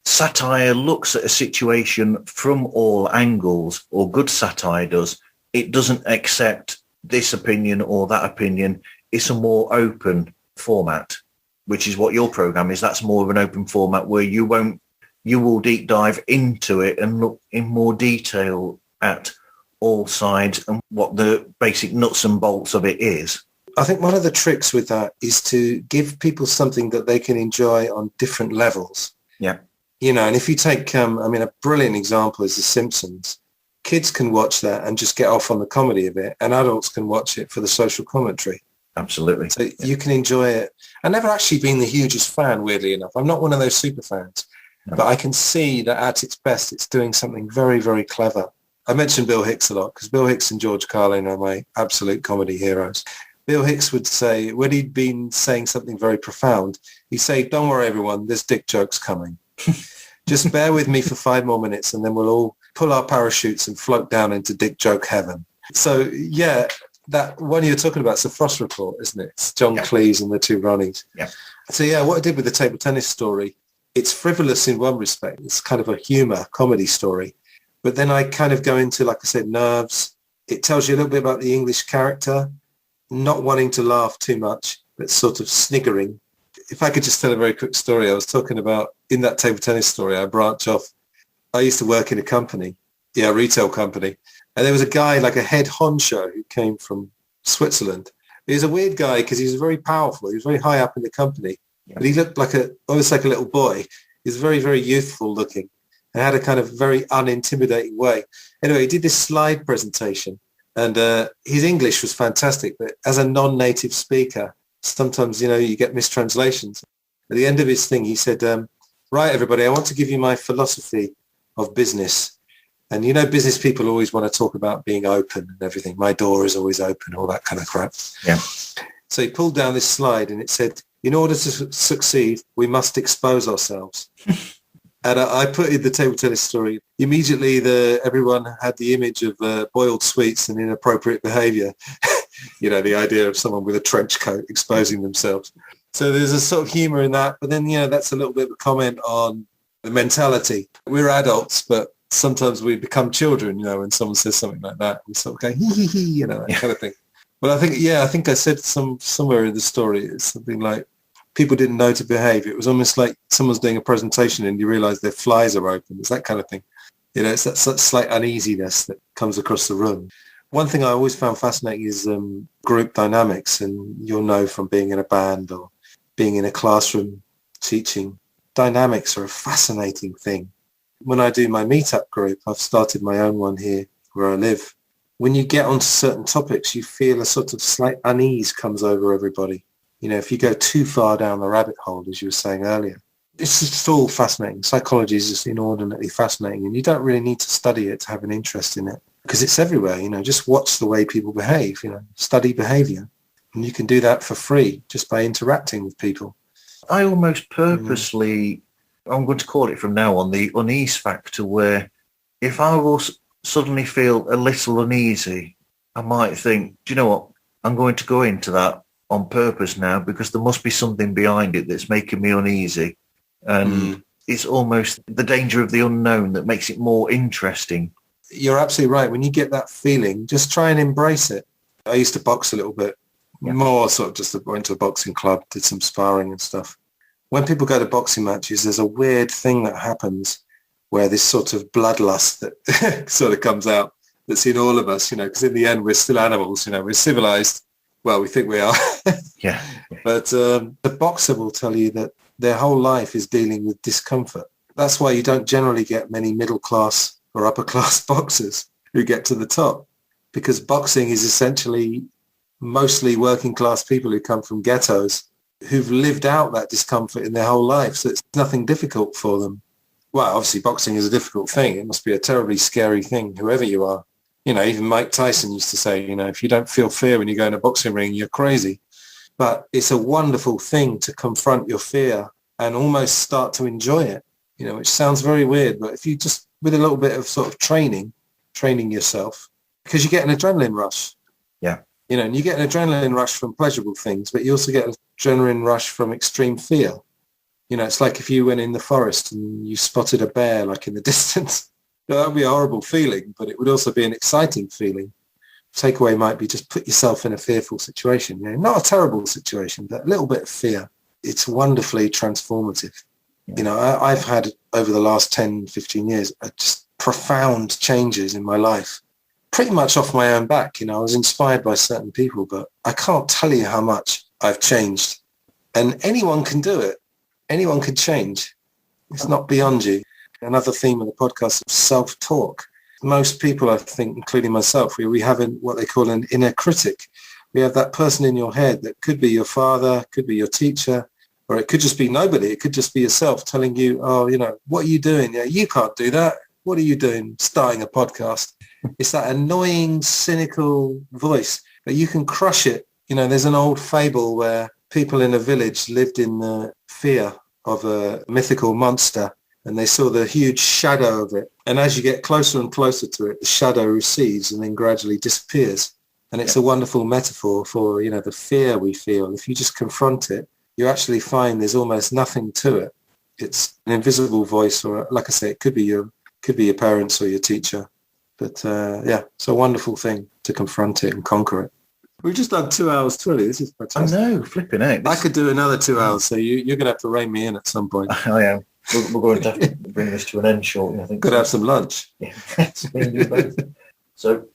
Satire looks at a situation from all angles, or good satire does. It doesn't accept this opinion or that opinion. It's a more open format, which is what your program is. That's more of an open format where you will deep dive into it and look in more detail at all sides and what the basic nuts and bolts of it is. I think one of the tricks with that is to give people something that they can enjoy on different levels. Yeah. You know, and if you take, a brilliant example is The Simpsons. Kids can watch that and just get off on the comedy of it, and adults can watch it for the social commentary. Absolutely. So you can enjoy it. I've never actually been the hugest fan, weirdly enough. I'm not one of those super fans, but I can see that at its best, it's doing something very, very clever. I mentioned Bill Hicks a lot because Bill Hicks and George Carlin are my absolute comedy heroes. Bill Hicks would say, when he'd been saying something very profound, he'd say, "Don't worry, everyone, there's dick jokes coming. Just bear with me for 5 more minutes and then we'll all pull our parachutes and float down into dick joke heaven." So, yeah, that one you're talking about is the Frost Report, isn't it? It's John Cleese and the two Ronnies. Yeah. So, yeah, what I did with the table tennis story, it's frivolous in one respect. It's kind of a humour, comedy story. But then I kind of go into, like I said, nerves. It tells you a little bit about the English character, not wanting to laugh too much, but sort of sniggering. If I could just tell a very quick story, I was talking about, in that table tennis story, I branch off. I used to work in a company, a retail company. And there was a guy, like a head honcho, who came from Switzerland. He was a weird guy because he was very powerful. He was very high up in the company. But he looked almost like a little boy. He was very, very youthful looking and had a kind of very unintimidating way. Anyway, he did this slide presentation. And his English was fantastic, but as a non-native speaker, sometimes, you get mistranslations. At the end of his thing, he said, "Right, everybody, I want to give you my philosophy of business." And, business people always want to talk about being open and everything. My door is always open, all that kind of crap. Yeah. So he pulled down this slide and it said, "In order to succeed, we must expose ourselves." And I put in the table tennis story. Immediately, everyone had the image of boiled sweets and inappropriate behaviour. The idea of someone with a trench coat exposing themselves. So there's a sort of humour in that. But then, that's a little bit of a comment on the mentality. We're adults, but sometimes we become children, when someone says something like that. We sort of go, hee, hee, hee, that kind of thing. But I think I said somewhere in the story, it's something like, people didn't know to behave. It was almost like someone's doing a presentation and you realise their flies are open. It's that kind of thing. It's that slight uneasiness that comes across the room. One thing I always found fascinating is group dynamics, and you'll know from being in a band or being in a classroom teaching, dynamics are a fascinating thing. When I do my meetup group, I've started my own one here where I live. When you get onto certain topics, you feel a sort of slight unease comes over everybody. If you go too far down the rabbit hole, as you were saying earlier, it's just all fascinating. Psychology is just inordinately fascinating, and you don't really need to study it to have an interest in it because it's everywhere. Just watch the way people behave, study behavior. And you can do that for free just by interacting with people. I almost purposely, I'm going to call it from now on, the unease factor, where if I will suddenly feel a little uneasy, I might think, do you know what, I'm going to go into that on purpose now because there must be something behind it that's making me uneasy. And it's almost the danger of the unknown that makes it more interesting. You're absolutely right. When you get that feeling, just try and embrace it. I used to box a little bit, more sort of just went to a boxing club, did some sparring and stuff. When people go to boxing matches, there's a weird thing that happens where this sort of bloodlust that sort of comes out that's in all of us, because in the end, we're still animals, we're civilized. Well, we think we are. Yeah. But the boxer will tell you that their whole life is dealing with discomfort. That's why you don't generally get many middle class or upper class boxers who get to the top, because boxing is essentially mostly working class people who come from ghettos who've lived out that discomfort in their whole life. So it's nothing difficult for them. Well, obviously boxing is a difficult thing. It must be a terribly scary thing, whoever you are. Even Mike Tyson used to say, if you don't feel fear when you go in a boxing ring, you're crazy. But it's a wonderful thing to confront your fear and almost start to enjoy it, which sounds very weird. But if you just, with a little bit of sort of training yourself, because you get an adrenaline rush. Yeah. And you get an adrenaline rush from pleasurable things, but you also get an adrenaline rush from extreme fear. It's like if you went in the forest and you spotted a bear, like in the distance. That would be a horrible feeling, but it would also be an exciting feeling. Takeaway might be just put yourself in a fearful situation. Not a terrible situation, but a little bit of fear. It's wonderfully transformative. I've had over the last 10, 15 years, just profound changes in my life, pretty much off my own back. I was inspired by certain people, but I can't tell you how much I've changed. And anyone can do it. Anyone can change. It's not beyond you. Another theme of the podcast is self-talk. Most people, I think, including myself, we have what they call an inner critic. We have that person in your head that could be your father, could be your teacher, or it could just be nobody. It could just be yourself telling you, what are you doing? Yeah, you can't do that. What are you doing starting a podcast? It's that annoying, cynical voice, but you can crush it. There's an old fable where people in a village lived in the fear of a mythical monster, and they saw the huge shadow of it. And as you get closer and closer to it, the shadow recedes and then gradually disappears. And it's a wonderful metaphor for, the fear we feel. If you just confront it, you actually find there's almost nothing to it. It's an invisible voice, or like I say, it could be your parents or your teacher. But it's a wonderful thing to confront it and conquer it. We've just done 2 hours 20. This is fantastic. I know, flipping out. I could do another 2 hours, so you're going to have to rein me in at some point. I am. We're going to have to bring this to an end shortly, I think. Could have some lunch. Yeah. So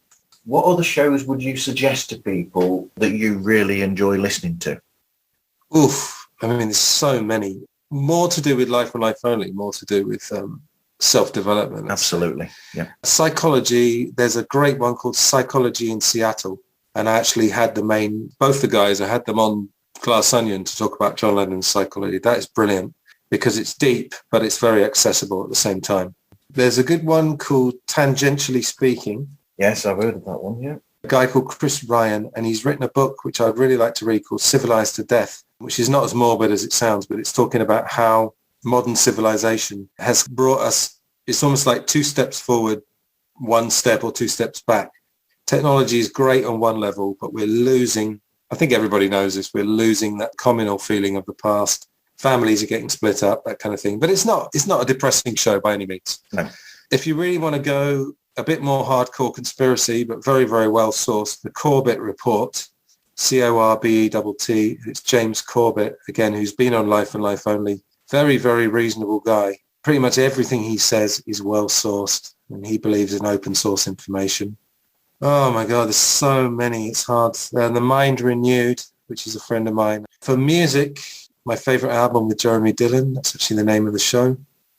what other shows would you suggest to people that you really enjoy listening to? Oof. There's so many. More to do with life and life only, more to do with self-development. Absolutely, yeah. Psychology, there's a great one called Psychology in Seattle. And I actually had both the guys, I had them on Glass Onion to talk about John Lennon's psychology. That is brilliant because it's deep, but it's very accessible at the same time. There's a good one called Tangentially Speaking. Yes, I've heard of that one, yeah. A guy called Chris Ryan, and he's written a book which I'd really like to read called Civilized to Death, which is not as morbid as it sounds, but it's talking about how modern civilization has brought us, it's almost like 2 steps forward, 1 step or 2 steps back. Technology is great on one level, but we're losing, I think everybody knows this, we're losing that communal feeling of the past. Families are getting split up, that kind of thing. But it's not a depressing show by any means. No. If you really want to go a bit more hardcore conspiracy, but very, very well sourced, the Corbett Report, Corbett, it's James Corbett, again, who's been on Life and Life Only. Very, very reasonable guy. Pretty much everything he says is well sourced and he believes in open source information. Oh my God, there's so many. It's hard. And The Mind Renewed, which is a friend of mine. For music, my favourite album with Jeremy Dillon. That's actually the name of the show.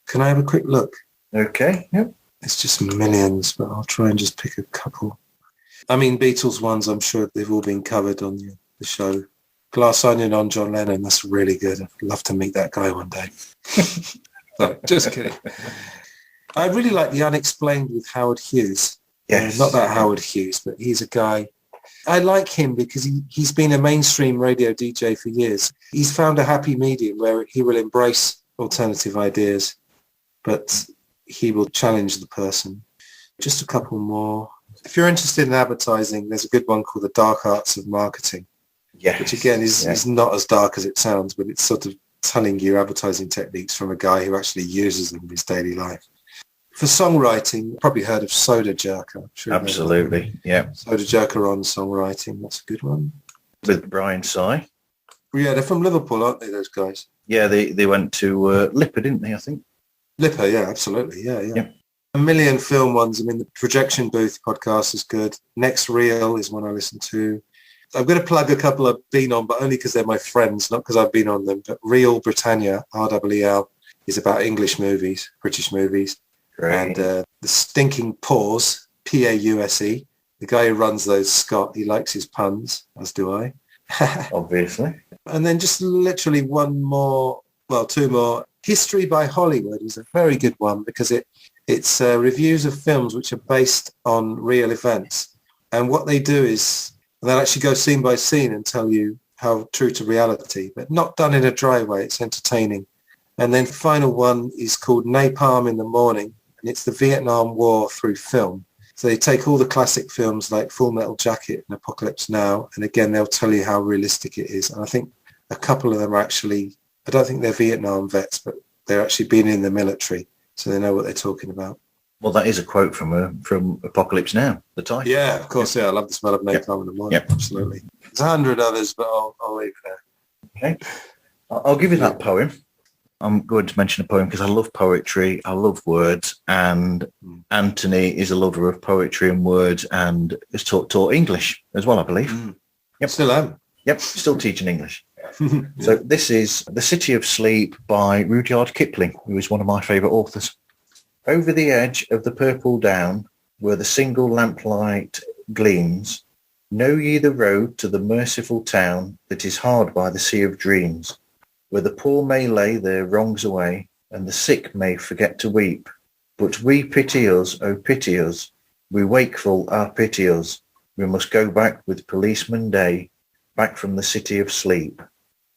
Can I have a quick look? Okay. Yep. It's just millions, but I'll try and just pick a couple. I mean, Beatles ones, I'm sure they've all been covered on the show. Glass Onion on John Lennon, that's really good. I'd love to meet that guy one day. No, just kidding. I really like The Unexplained with Howard Hughes. Yes. Not that Howard Hughes, but he's a guy. I like him because he's been a mainstream radio DJ for years. He's found a happy medium where he will embrace alternative ideas, but he will challenge the person. Just a couple more. If you're interested in advertising, there's a good one called The Dark Arts of Marketing, which again is not as dark as it sounds, but it's sort of telling you advertising techniques from a guy who actually uses them in his daily life. For songwriting, you've probably heard of Soda Jerker. Sure. Absolutely, yeah. Soda Jerker on songwriting, that's a good one. With Brian Sy. Yeah, they're from Liverpool, aren't they, those guys? Yeah, they went to Lipper, didn't they, I think? Lipper, yeah, absolutely, yeah. A million film ones. I mean, the Projection Booth podcast is good. Next Reel is one I listen to. I'm going to plug a couple I've been on, but only because they're my friends, not because I've been on them. But Real Britannia, REEL, is about English movies, British movies. Great. And The Stinking Pause, PAUSE. The guy who runs those, Scott, he likes his puns, as do I. Obviously. And then just literally two more. History by Hollywood is a very good one because it's reviews of films which are based on real events. And what they do is they'll actually go scene by scene and tell you how true to reality, but not done in a dry way. It's entertaining. And then the final one is called Napalm in the Morning, and it's the Vietnam War through film. So they take all the classic films like Full Metal Jacket and Apocalypse Now, and again, they'll tell you how realistic it is. And I think a couple of them are actually, I don't think they're Vietnam vets, but they're actually been in the military, so they know what they're talking about. Well, that is a quote from Apocalypse Now, the title. Yeah, of course, yeah. I love the smell of napalm in the morning. Yep. Absolutely. There's 100 others, but I'll leave there. Okay. I'll give you that poem. I'm going to mention a poem because I love poetry, I love words, and Antony is a lover of poetry and words and has taught English as well, I believe. Yep. Still am. Yep, still teaching English. So this is The City of Sleep by Rudyard Kipling, who is one of my favourite authors. Over the edge of the purple down, where the single lamplight gleams, know ye the road to the merciful town that is hard by the sea of dreams, where the poor may lay their wrongs away, and the sick may forget to weep. But we pity us, oh pity us, we wakeful are pity us, we must go back with policeman day, back from the city of sleep.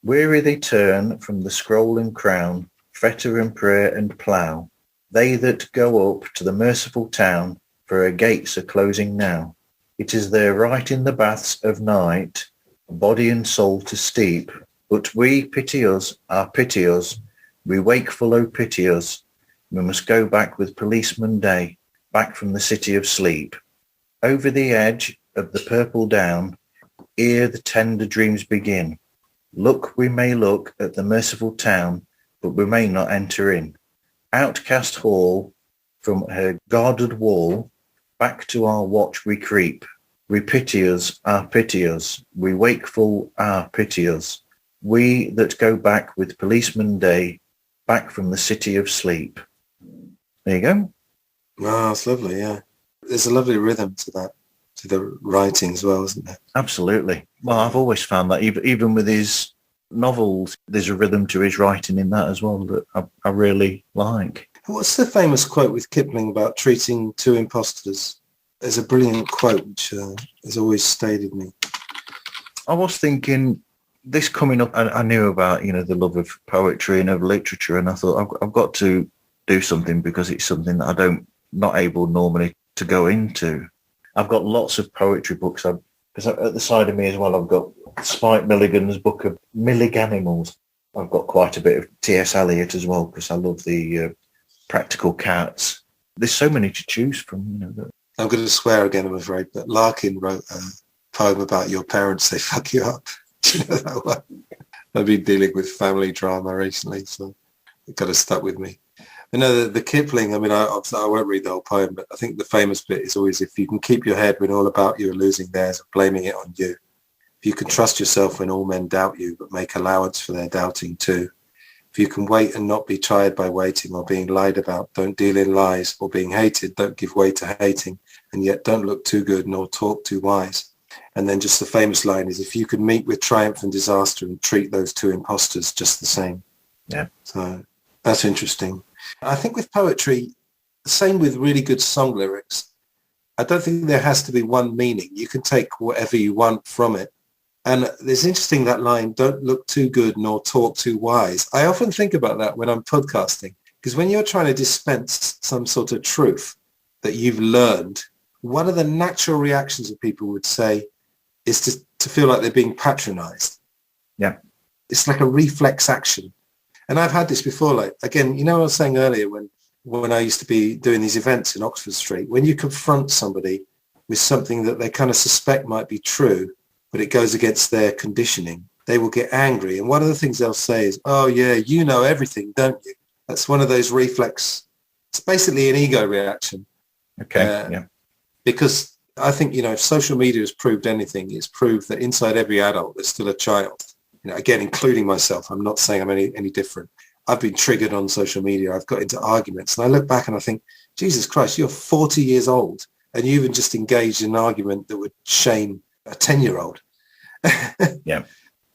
Weary they turn from the scroll and crown, fetter and prayer and plough, they that go up to the merciful town, for her gates are closing now. It is their right in the baths of night, body and soul to steep, but we pity us, our pity us, we wakeful, oh pity us, we must go back with policeman day, back from the city of sleep. Over the edge of the purple down, ere the tender dreams begin, look we may look at the merciful town, but we may not enter in. Outcast hall, from her guarded wall, back to our watch we creep. We pity us, our pity us, we wakeful, our pity us, we that go back with policeman day, back from the city of sleep. There you go. Wow, it's lovely, yeah. There's a lovely rhythm to that, to the writing as well, isn't there? Absolutely. Well, I've always found that even with his novels, there's a rhythm to his writing in that as well that I really like. What's the famous quote with Kipling about treating two imposters? There's a brilliant quote which has always stayed with me. I was thinking, this coming up, I knew about, the love of poetry and of literature, and I thought I've got to do something because it's something that not able normally to go into. I've got lots of poetry books. Because at the side of me as well, I've got Spike Milligan's book of Milliganimals. I've got quite a bit of T.S. Eliot as well because I love the practical cats. There's so many to choose from. I'm going to swear again, I'm afraid, but Larkin wrote a poem about your parents, they fuck you up. Do you know that one? I've been dealing with family drama recently, so it kind of stuck with me. I know the Kipling, I mean, I won't read the whole poem, but I think the famous bit is always, if you can keep your head when all about you are losing theirs and blaming it on you. If you can trust yourself when all men doubt you, but make allowance for their doubting too. If you can wait and not be tired by waiting or being lied about, don't deal in lies, or being hated, don't give way to hating, and yet don't look too good nor talk too wise. And then just the famous line is, if you could meet with triumph and disaster and treat those two impostors just the same. Yeah. So that's interesting. I think with poetry, same with really good song lyrics, I don't think there has to be one meaning. You can take whatever you want from it. And it's interesting, that line, don't look too good nor talk too wise. I often think about that when I'm podcasting, because when you're trying to dispense some sort of truth that you've learned, one of the natural reactions that people would say is to feel like they're being patronized. Yeah. It's like a reflex action. And I've had this before, like, again, you know what I was saying earlier when I used to be doing these events in Oxford Street, when you confront somebody with something that they kind of suspect might be true, but it goes against their conditioning, they will get angry. And one of the things they'll say is, oh, yeah, you know everything, don't you? That's one of those reflex. It's basically an ego reaction. Okay, yeah. Because I think, if social media has proved anything, it's proved that inside every adult, there's still a child. Again, including myself. I'm not saying I'm any different. I've been triggered on social media. I've got into arguments. And I look back and I think, Jesus Christ, you're 40 years old and you even just engaged in an argument that would shame a 10-year-old. Yeah.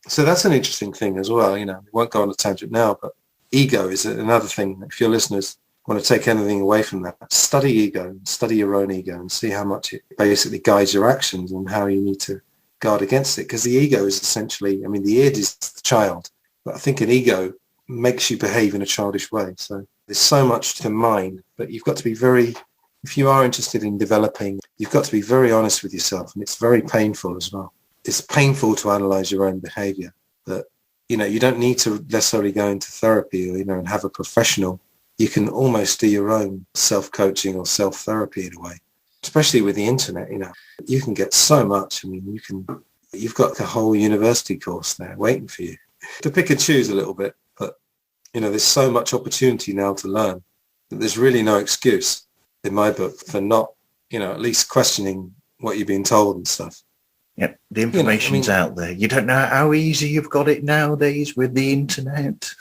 So that's an interesting thing as well. We won't go on a tangent now, but ego is another thing. If your listeners want to take anything away from that, study ego, study your own ego and see how much it basically guides your actions and how you need to guard against it. Because the ego is essentially, the id is the child, but I think an ego makes you behave in a childish way. So there's so much to mine, but you've got to be if you are interested in developing, you've got to be very honest with yourself, and it's very painful as well. It's painful to analyze your own behavior, but you don't need to necessarily go into therapy or and have a professional. You can almost do your own self-coaching or self-therapy in a way, especially with the internet. You can get so much. You've got a whole university course there waiting for you to pick and choose a little bit, but there's so much opportunity now to learn that there's really no excuse in my book for not at least questioning what you've been told and stuff. Yeah, the information's out there. You don't know how easy you've got it nowadays with the internet.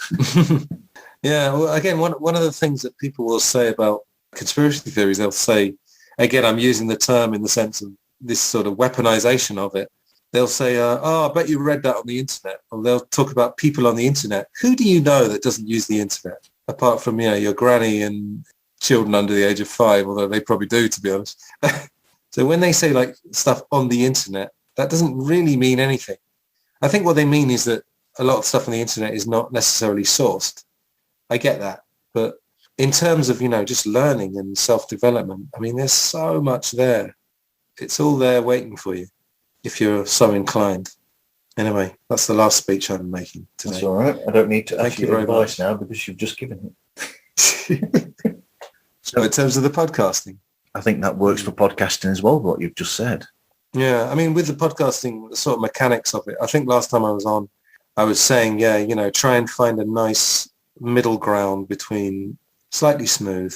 Yeah, well, again, one of the things that people will say about conspiracy theories, they'll say, again, I'm using the term in the sense of this sort of weaponization of it. They'll say, I bet you read that on the internet. Or they'll talk about people on the internet. Who do you know that doesn't use the internet? Apart from, your granny and children under the age of 5, although they probably do, to be honest. So when they say like stuff on the internet, that doesn't really mean anything. I think what they mean is that a lot of stuff on the internet is not necessarily sourced. I get that. But in terms of, just learning and self-development, there's so much there. It's all there waiting for you if you're so inclined. Anyway, that's the last speech I'm making today. That's all right. I don't need to ask you you very advice much. now because you've just given it. So in terms of the podcasting, I think that works for podcasting as well, what you've just said. Yeah, with the podcasting, the sort of mechanics of it, I think last time I was on, I was saying, try and find a nice middle ground between slightly smooth.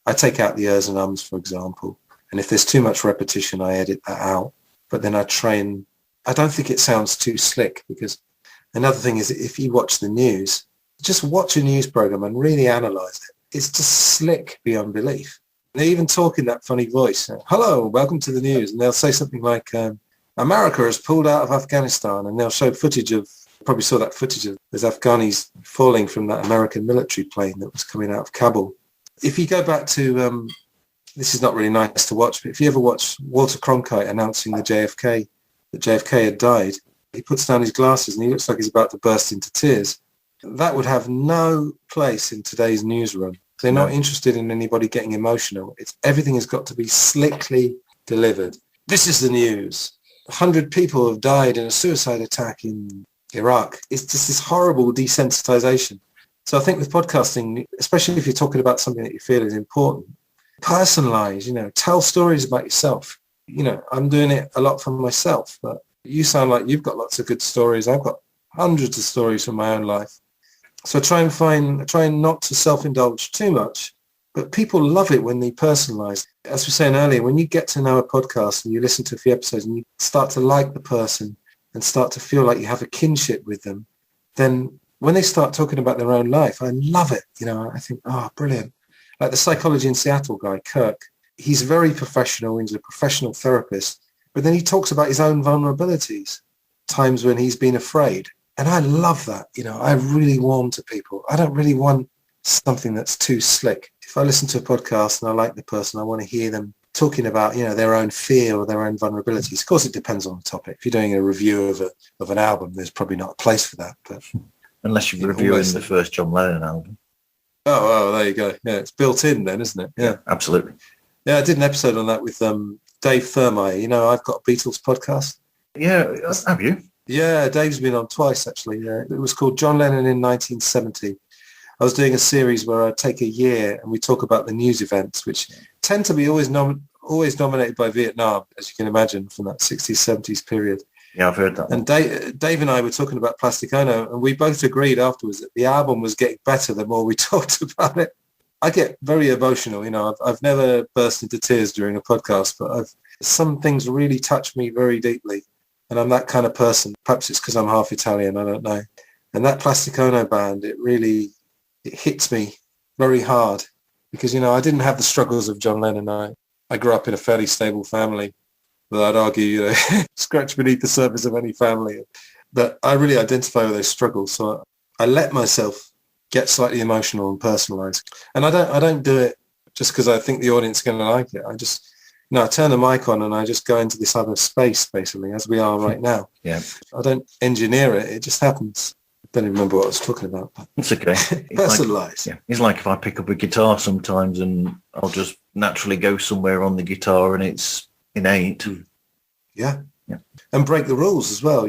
I take out the ers and ums, for example. And if there's too much repetition, I edit that out. But then I don't think it sounds too slick, because another thing is if you watch the news, just watch a news program and really analyze it. It's just slick beyond belief. They even talk in that funny voice. Hello, welcome to the news. And they'll say something like, America has pulled out of Afghanistan. And they'll show footage of, probably saw that footage of those Afghanis falling from that American military plane that was coming out of Kabul. If you go back to, this is not really nice to watch, but if you ever watch Walter Cronkite announcing that JFK had died, he puts down his glasses and he looks like he's about to burst into tears. That would have no place in today's newsroom. They're not interested in anybody getting emotional. Everything has got to be slickly delivered. This is the news. 100 people have died in a suicide attack in Iraq. It's just this horrible desensitization. So I think with podcasting, especially if you're talking about something that you feel is important, personalize, tell stories about yourself. I'm doing it a lot for myself, but you sound like you've got lots of good stories. I've got hundreds of stories from my own life. So I try not to self-indulge too much, but people love it when they personalize. As we were saying earlier, when you get to know a podcast and you listen to a few episodes and you start to like the person and start to feel like you have a kinship with them, then when they start talking about their own life, I love it. I think, oh, brilliant. Like the Psychology in Seattle guy, Kirk, he's very professional. He's a professional therapist, but then he talks about his own vulnerabilities, times when he's been afraid. And I love that. I really warm to people. I don't really want something that's too slick. If I listen to a podcast and I like the person, I want to hear them talking about, their own fear or their own vulnerabilities. Of course, it depends on the topic. If you're doing a review of an album, there's probably not a place for that. But unless you're reviewing the first John Lennon album. Oh, there you go. Yeah, it's built in then, isn't it? Yeah, absolutely. Yeah, I did an episode on that with Dave Thurmeyer. I've got a Beatles podcast. Yeah, have you? Yeah, Dave's been on twice, actually. It was called John Lennon in 1970. I was doing a series where I take a year and we talk about the news events, which tend to be always dominated by Vietnam, as you can imagine, from that 60s, 70s period. Yeah, I've heard that. And Dave and I were talking about Plastic Ono, and we both agreed afterwards that the album was getting better the more we talked about it. I get very emotional. I've never burst into tears during a podcast, but some things really touch me very deeply. And I'm that kind of person. Perhaps it's because I'm half Italian, I don't know. And that Plastic Ono band, it hits me very hard because, I didn't have the struggles of John Lennon. I grew up in a fairly stable family, but I'd argue, scratch beneath the surface of any family. But I really identify with those struggles. So I let myself get slightly emotional and personalized. And I don't do it just because I think the audience is going to like it. I turn the mic on and I just go into this other space, basically, as we are right now. Yeah. I don't engineer it. It just happens. I don't even remember what I was talking about. It's okay. Personalised. It's like if I pick up a guitar sometimes and I'll just naturally go somewhere on the guitar and it's innate. Yeah. And break the rules as well.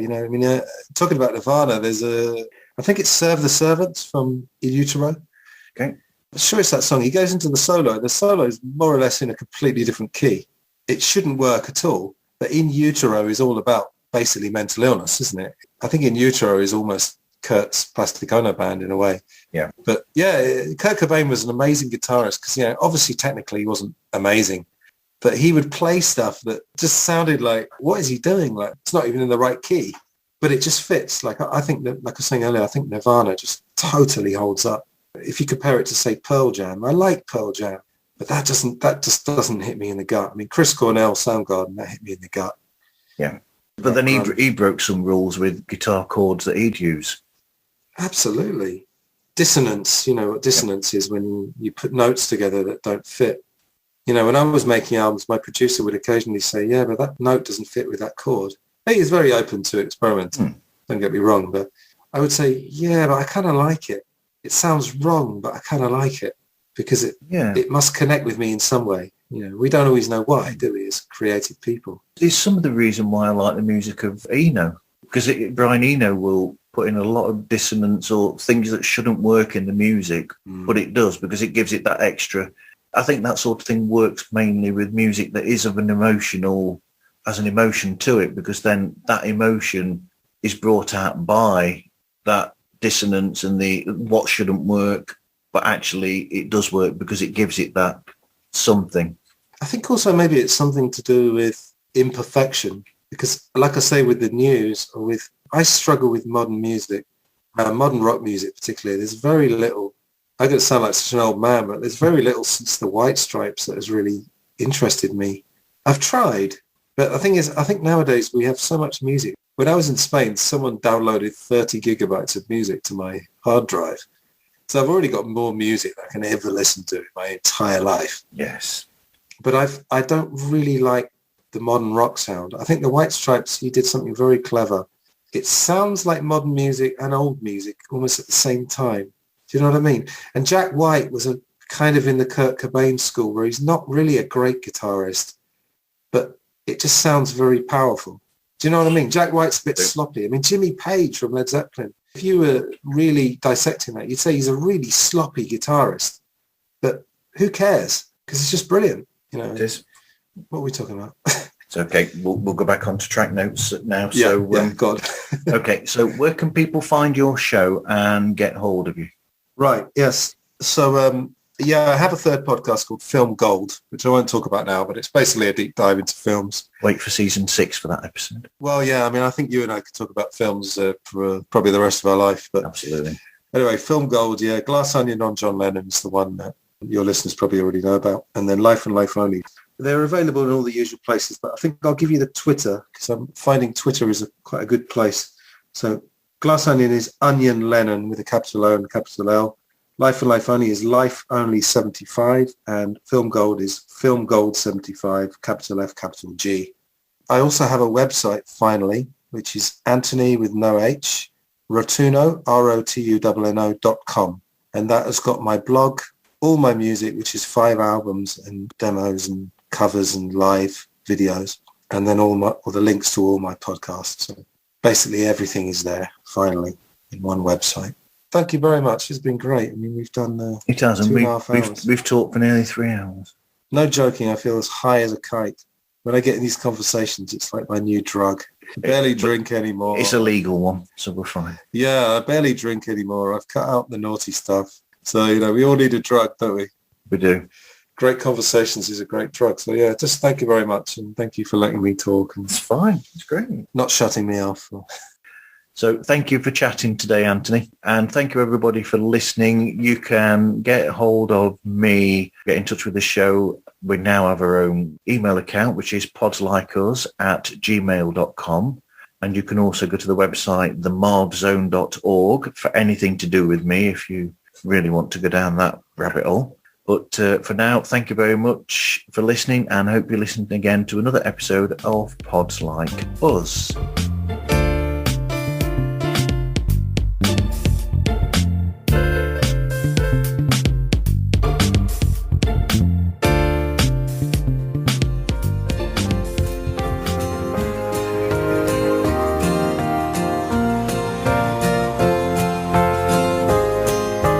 Talking about Nirvana, I think it's Serve the Servants from In Utero. Okay. I'm sure it's that song. He goes into the solo. The solo is more or less in a completely different key. It shouldn't work at all. But In Utero is all about basically mental illness, isn't it? I think In Utero is almost Kurt's Plastic Ono band in a way. Yeah. But yeah, Kurt Cobain was an amazing guitarist because, obviously technically he wasn't amazing, but he would play stuff that just sounded like, what is he doing? Like, it's not even in the right key, but it just fits. Like, I think that, like I was saying earlier, I think Nirvana just totally holds up. If you compare it to, say, Pearl Jam, I like Pearl Jam, but that just doesn't hit me in the gut. I mean, Chris Cornell, Soundgarden, that hit me in the gut. Yeah. But then he broke some rules with guitar chords that he'd use. Absolutely. Dissonance, what dissonance is when you put notes together that don't fit. When I was making albums, my producer would occasionally say, yeah, but that note doesn't fit with that chord. He is very open to experimenting, don't get me wrong, but I would say, yeah, but I kind of like it. It sounds wrong, but I kind of like it because it must connect with me in some way. We don't always know why, do we, as creative people? It's some of the reason why I like the music of Eno, because Brian Eno will put in a lot of dissonance or things that shouldn't work in the music, but it does because it gives it that extra. I think that sort of thing works mainly with music that is of has an emotion to it, because then that emotion is brought out by that dissonance and the what shouldn't work, but actually it does work because it gives it that something. I think also maybe it's something to do with imperfection, because like I say with the news or I struggle with modern music, modern rock music particularly. There's very little, I'm going to sound like such an old man, but there's very little since the White Stripes that has really interested me. I've tried, but the thing is, I think nowadays we have so much music. When I was in Spain, someone downloaded 30 gigabytes of music to my hard drive. So I've already got more music than I can ever listen to in my entire life. Yes. But I don't really like the modern rock sound. I think the White Stripes, he did something very clever. It sounds like modern music and old music almost at the same time. Do you know what I mean? And Jack White was a kind of in the Kurt Cobain school where he's not really a great guitarist, but it just sounds very powerful. Do you know what I mean? Jack White's a bit sloppy. I mean, Jimmy Page from Led Zeppelin, if you were really dissecting that, you'd say he's a really sloppy guitarist, but who cares? Because it's just brilliant. It is. What are we talking about? It's okay. We'll go back onto track notes now. Yeah, So, God. okay. So where can people find your show and get hold of you? Right. Yes. So, I have a third podcast called Film Gold, which I won't talk about now, but it's basically a deep dive into films. Wait for season 6 for that episode. Well, yeah, I mean, I think you and I could talk about films for probably the rest of our life. But Absolutely. Anyway, Film Gold, yeah. Glass Onion on John Lennon is the one that your listeners probably already know about. And then Life and Life Only. They're available in all the usual places, but I think I'll give you the Twitter because I'm finding Twitter is quite a good place. So Glass Onion is Onion Lennon with a capital O and a capital L. Life and Life Only is Life Only 75, and Film Gold is Film Gold 75, capital F, capital G. I also have a website, finally, which is Antony with no H, Rotunno, ROTUNNO.com. And that has got my blog, all my music, which is 5 albums and demos and covers and live videos, and then all the links to all my podcasts. So basically everything is there, finally, in one website. Thank you very much. It's been great. I mean, we've done It has, and 2.5 hours. we've talked for nearly 3 hours. No joking, I feel as high as a kite. When I get in these conversations, it's like my new drug. I barely drink anymore. It's a legal one, so we're fine. Yeah, I barely drink anymore. I've cut out the naughty stuff. So, we all need a drug, don't we? We do. Great conversations is a great drug. So, yeah, just thank you very much. And thank you for letting me talk and It's fine. It's great. not shutting me off. So thank you for chatting today, Anthony. And thank you, everybody, for listening. You can get hold of me, get in touch with the show. We now have our own email account, which is podslikeus@gmail.com. And you can also go to the website, themarvzone.org, for anything to do with me if you really want to go down that rabbit hole. But for now, thank you very much for listening, and I hope you listen again to another episode of Pods Like Us.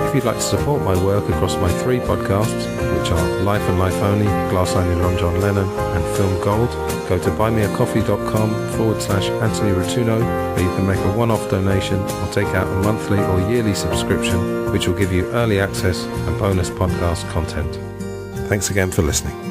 If you'd like to support my work across my 3 podcasts, which are Life and Life Only, Glass Onion on John Lennon, and Film Gold, go to buymeacoffee.com/Antony Rotunno, where you can make a one-off donation or take out a monthly or yearly subscription, which will give you early access and bonus podcast content. Thanks again for listening.